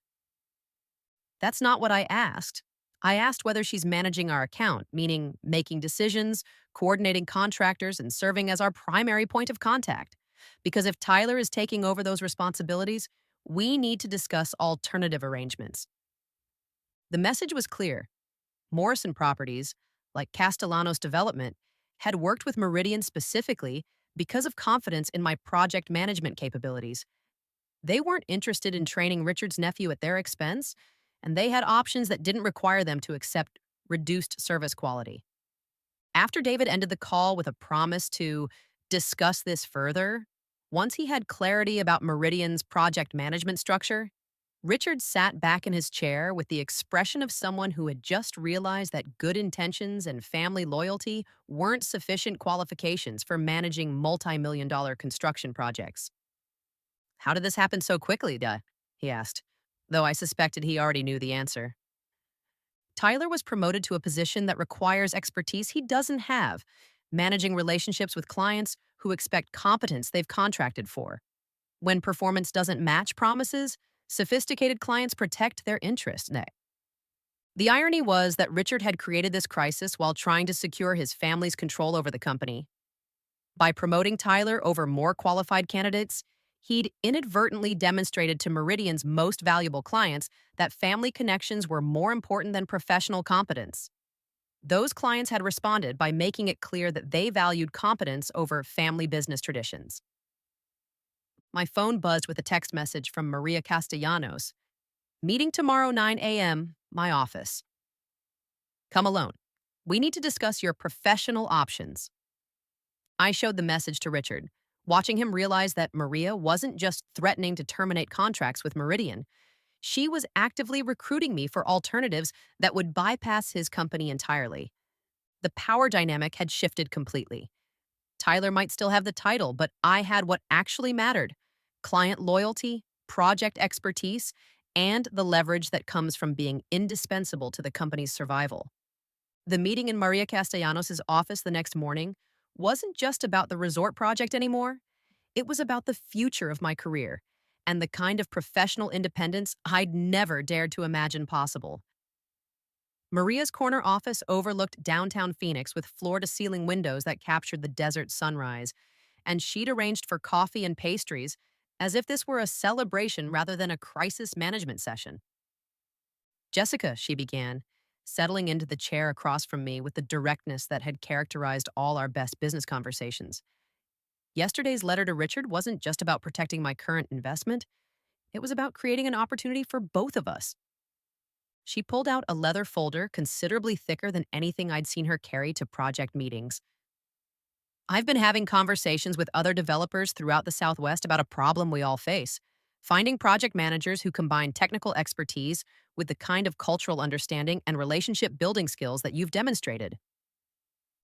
"That's not what I asked. I asked whether she's managing our account, meaning making decisions, coordinating contractors, and serving as our primary point of contact. Because if Tyler is taking over those responsibilities, we need to discuss alternative arrangements." The message was clear. Morrison Properties, like Castellanos Development, had worked with Meridian specifically because of confidence in my project management capabilities. They weren't interested in training Richard's nephew at their expense, and they had options that didn't require them to accept reduced service quality. After David ended the call with a promise to discuss this further, once he had clarity about Meridian's project management structure, Richard sat back in his chair with the expression of someone who had just realized that good intentions and family loyalty weren't sufficient qualifications for managing multi-million-dollar construction projects. "How did this happen so quickly, he asked, though I suspected he already knew the answer. "Tyler was promoted to a position that requires expertise he doesn't have, managing relationships with clients who expect competence they've contracted for. When performance doesn't match promises, sophisticated clients protect their interests." The irony was that Richard had created this crisis while trying to secure his family's control over the company. By promoting Tyler over more qualified candidates, He'd inadvertently demonstrated to Meridian's most valuable clients that family connections were more important than professional competence. Those clients had responded by making it clear that they valued competence over family business traditions. My phone buzzed with a text message from Maria Castellanos. Meeting tomorrow 9 a.m., my office. Come alone. We need to discuss your professional options. I showed the message to Richard, watching him realize that Maria wasn't just threatening to terminate contracts with Meridian. She was actively recruiting me for alternatives that would bypass his company entirely. The power dynamic had shifted completely. Tyler might still have the title, but I had what actually mattered: client loyalty, project expertise, and the leverage that comes from being indispensable to the company's survival. The meeting in Maria Castellanos' office the next morning wasn't just about the resort project anymore. It was about the future of my career and the kind of professional independence I'd never dared to imagine possible. Maria's corner office overlooked downtown Phoenix with floor-to-ceiling windows that captured the desert sunrise, and she'd arranged for coffee and pastries as if this were a celebration rather than a crisis management session. Jessica, she began, settling into the chair across from me with the directness that had characterized all our best business conversations. Yesterday's letter to Richard wasn't just about protecting my current investment, it was about creating an opportunity for both of us. She pulled out a leather folder considerably thicker than anything I'd seen her carry to project meetings. I've been having conversations with other developers throughout the Southwest about a problem we all face: finding project managers who combine technical expertise with the kind of cultural understanding and relationship building skills that you've demonstrated.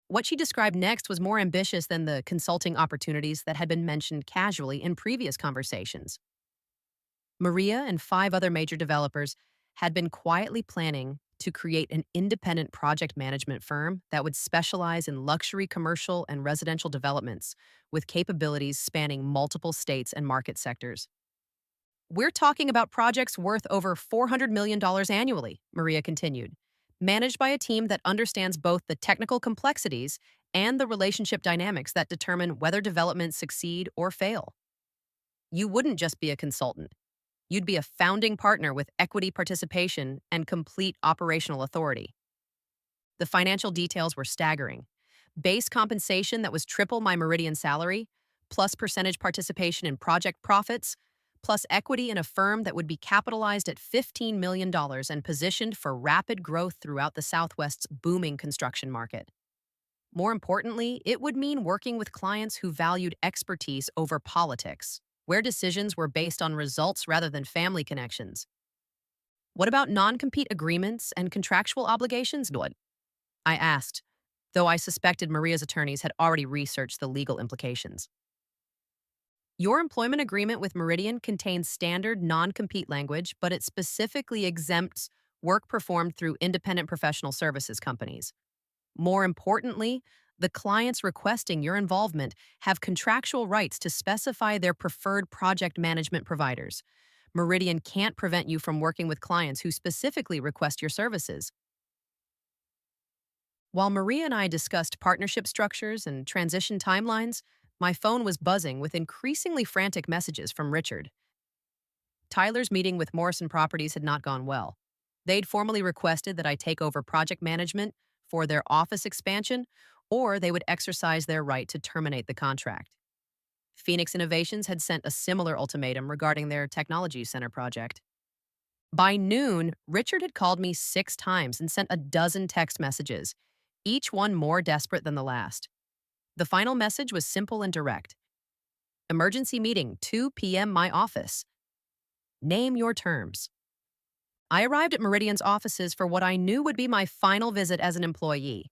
What she described next was more ambitious than the consulting opportunities that had been mentioned casually in previous conversations. Maria and 5 other major developers had been quietly planning to create an independent project management firm that would specialize in luxury commercial and residential developments with capabilities spanning multiple states and market sectors. We're talking about projects worth over $400 million annually, Maria continued, managed by a team that understands both the technical complexities and the relationship dynamics that determine whether developments succeed or fail. You wouldn't just be a consultant. You'd be a founding partner with equity participation and complete operational authority. The financial details were staggering. Base compensation that was triple my Meridian salary, plus percentage participation in project profits, plus equity in a firm that would be capitalized at $15 million and positioned for rapid growth throughout the Southwest's booming construction market. More importantly, it would mean working with clients who valued expertise over politics, where decisions were based on results rather than family connections. What about non-compete agreements and contractual obligations, Lloyd? I asked, though I suspected Maria's attorneys had already researched the legal implications. Your employment agreement with Meridian contains standard non-compete language, but it specifically exempts work performed through independent professional services companies. More importantly, the clients requesting your involvement have contractual rights to specify their preferred project management providers. Meridian can't prevent you from working with clients who specifically request your services. While Maria and I discussed partnership structures and transition timelines, my phone was buzzing with increasingly frantic messages from Richard. Tyler's meeting with Morrison Properties had not gone well. They'd formally requested that I take over project management for their office expansion, or they would exercise their right to terminate the contract. Phoenix Innovations had sent a similar ultimatum regarding their technology center project. By noon, Richard had called me 6 times and sent a dozen text messages, each one more desperate than the last. The final message was simple and direct. Emergency meeting, 2 p.m. my office. Name your terms. I arrived at Meridian's offices for what I knew would be my final visit as an employee.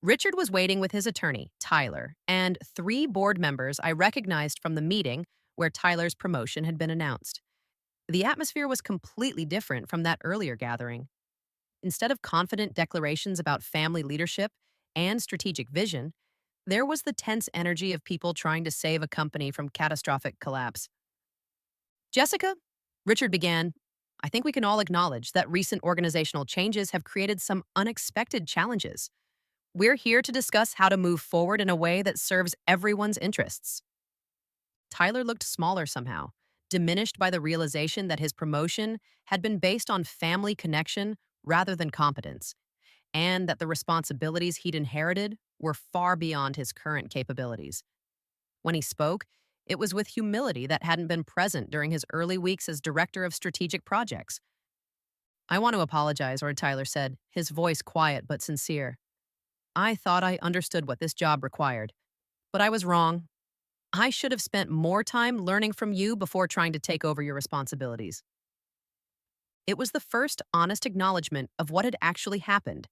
Richard was waiting with his attorney, Tyler, and 3 board members I recognized from the meeting where Tyler's promotion had been announced. The atmosphere was completely different from that earlier gathering. Instead of confident declarations about family leadership and strategic vision, there was the tense energy of people trying to save a company from catastrophic collapse. Jessica, Richard began, I think we can all acknowledge that recent organizational changes have created some unexpected challenges. We're here to discuss how to move forward in a way that serves everyone's interests. Tyler looked smaller somehow, diminished by the realization that his promotion had been based on family connection rather than competence, and that the responsibilities he'd inherited were far beyond his current capabilities. When he spoke, it was with humility that hadn't been present during his early weeks as director of strategic projects. "I want to apologize," Tyler said, his voice quiet but sincere. "I thought I understood what this job required, but I was wrong. I should have spent more time learning from you before trying to take over your responsibilities." It was the first honest acknowledgement of what had actually happened,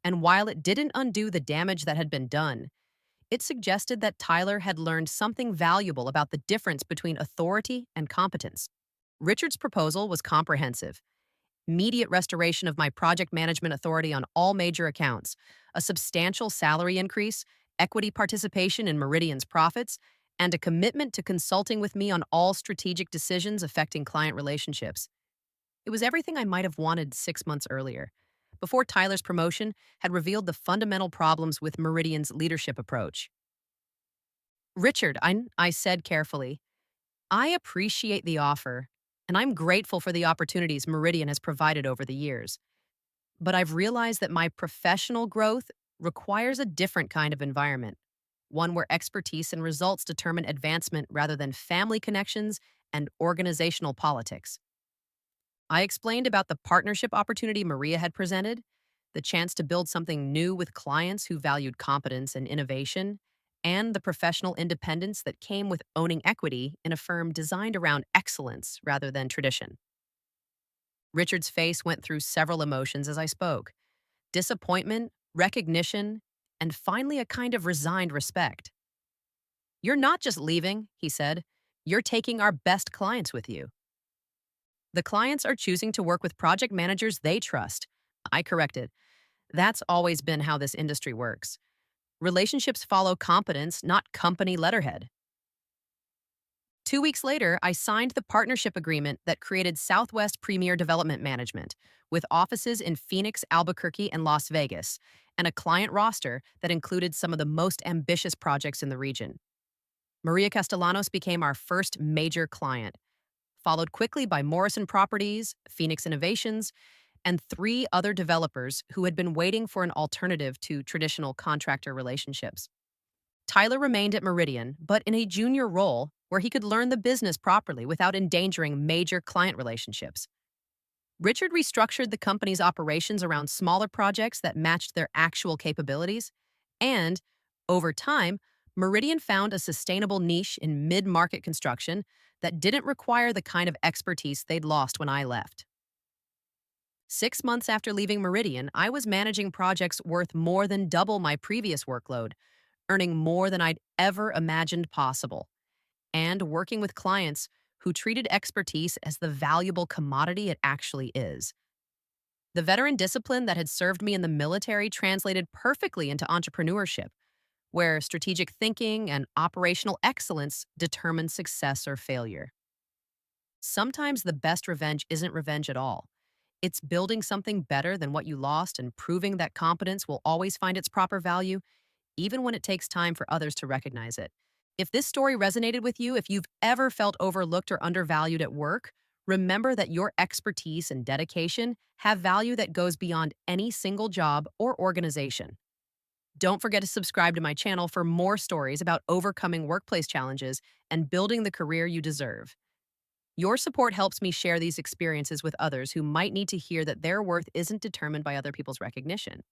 and while it didn't undo the damage that had been done, it suggested that Tyler had learned something valuable about the difference between authority and competence. Richard's proposal was comprehensive: immediate restoration of my project management authority on all major accounts, a substantial salary increase, equity participation in Meridian's profits, and a commitment to consulting with me on all strategic decisions affecting client relationships. It was everything I might have wanted 6 months earlier, before Tyler's promotion had revealed the fundamental problems with Meridian's leadership approach. "Richard," I said carefully, "I appreciate the offer, and I'm grateful for the opportunities Meridian has provided over the years. But I've realized that my professional growth requires a different kind of environment, one where expertise and results determine advancement rather than family connections and organizational politics." I explained about the partnership opportunity Maria had presented, the chance to build something new with clients who valued competence and innovation, and the professional independence that came with owning equity in a firm designed around excellence rather than tradition. Richard's face went through several emotions as I spoke: disappointment, recognition, and finally a kind of resigned respect. "You're not just leaving," he said. "You're taking our best clients with you." "The clients are choosing to work with project managers they trust," I corrected. "That's always been how this industry works. Relationships follow competence, not company letterhead." 2 weeks later, I signed the partnership agreement that created Southwest Premier Development Management, with offices in Phoenix, Albuquerque, and Las Vegas, and a client roster that included some of the most ambitious projects in the region. Maria Castellanos became our first major client, followed quickly by Morrison Properties, Phoenix Innovations, and three other developers who had been waiting for an alternative to traditional contractor relationships. Tyler remained at Meridian, but in a junior role where he could learn the business properly without endangering major client relationships. Richard restructured the company's operations around smaller projects that matched their actual capabilities, and, over time, Meridian found a sustainable niche in mid-market construction that didn't require the kind of expertise they'd lost when I left. 6 months after leaving Meridian, I was managing projects worth more than double my previous workload, earning more than I'd ever imagined possible, and working with clients who treated expertise as the valuable commodity it actually is. The veteran discipline that had served me in the military translated perfectly into entrepreneurship, where strategic thinking and operational excellence determine success or failure. Sometimes the best revenge isn't revenge at all. It's building something better than what you lost and proving that competence will always find its proper value, even when it takes time for others to recognize it. If this story resonated with you, if you've ever felt overlooked or undervalued at work, remember that your expertise and dedication have value that goes beyond any single job or organization. Don't forget to subscribe to my channel for more stories about overcoming workplace challenges and building the career you deserve. Your support helps me share these experiences with others who might need to hear that their worth isn't determined by other people's recognition.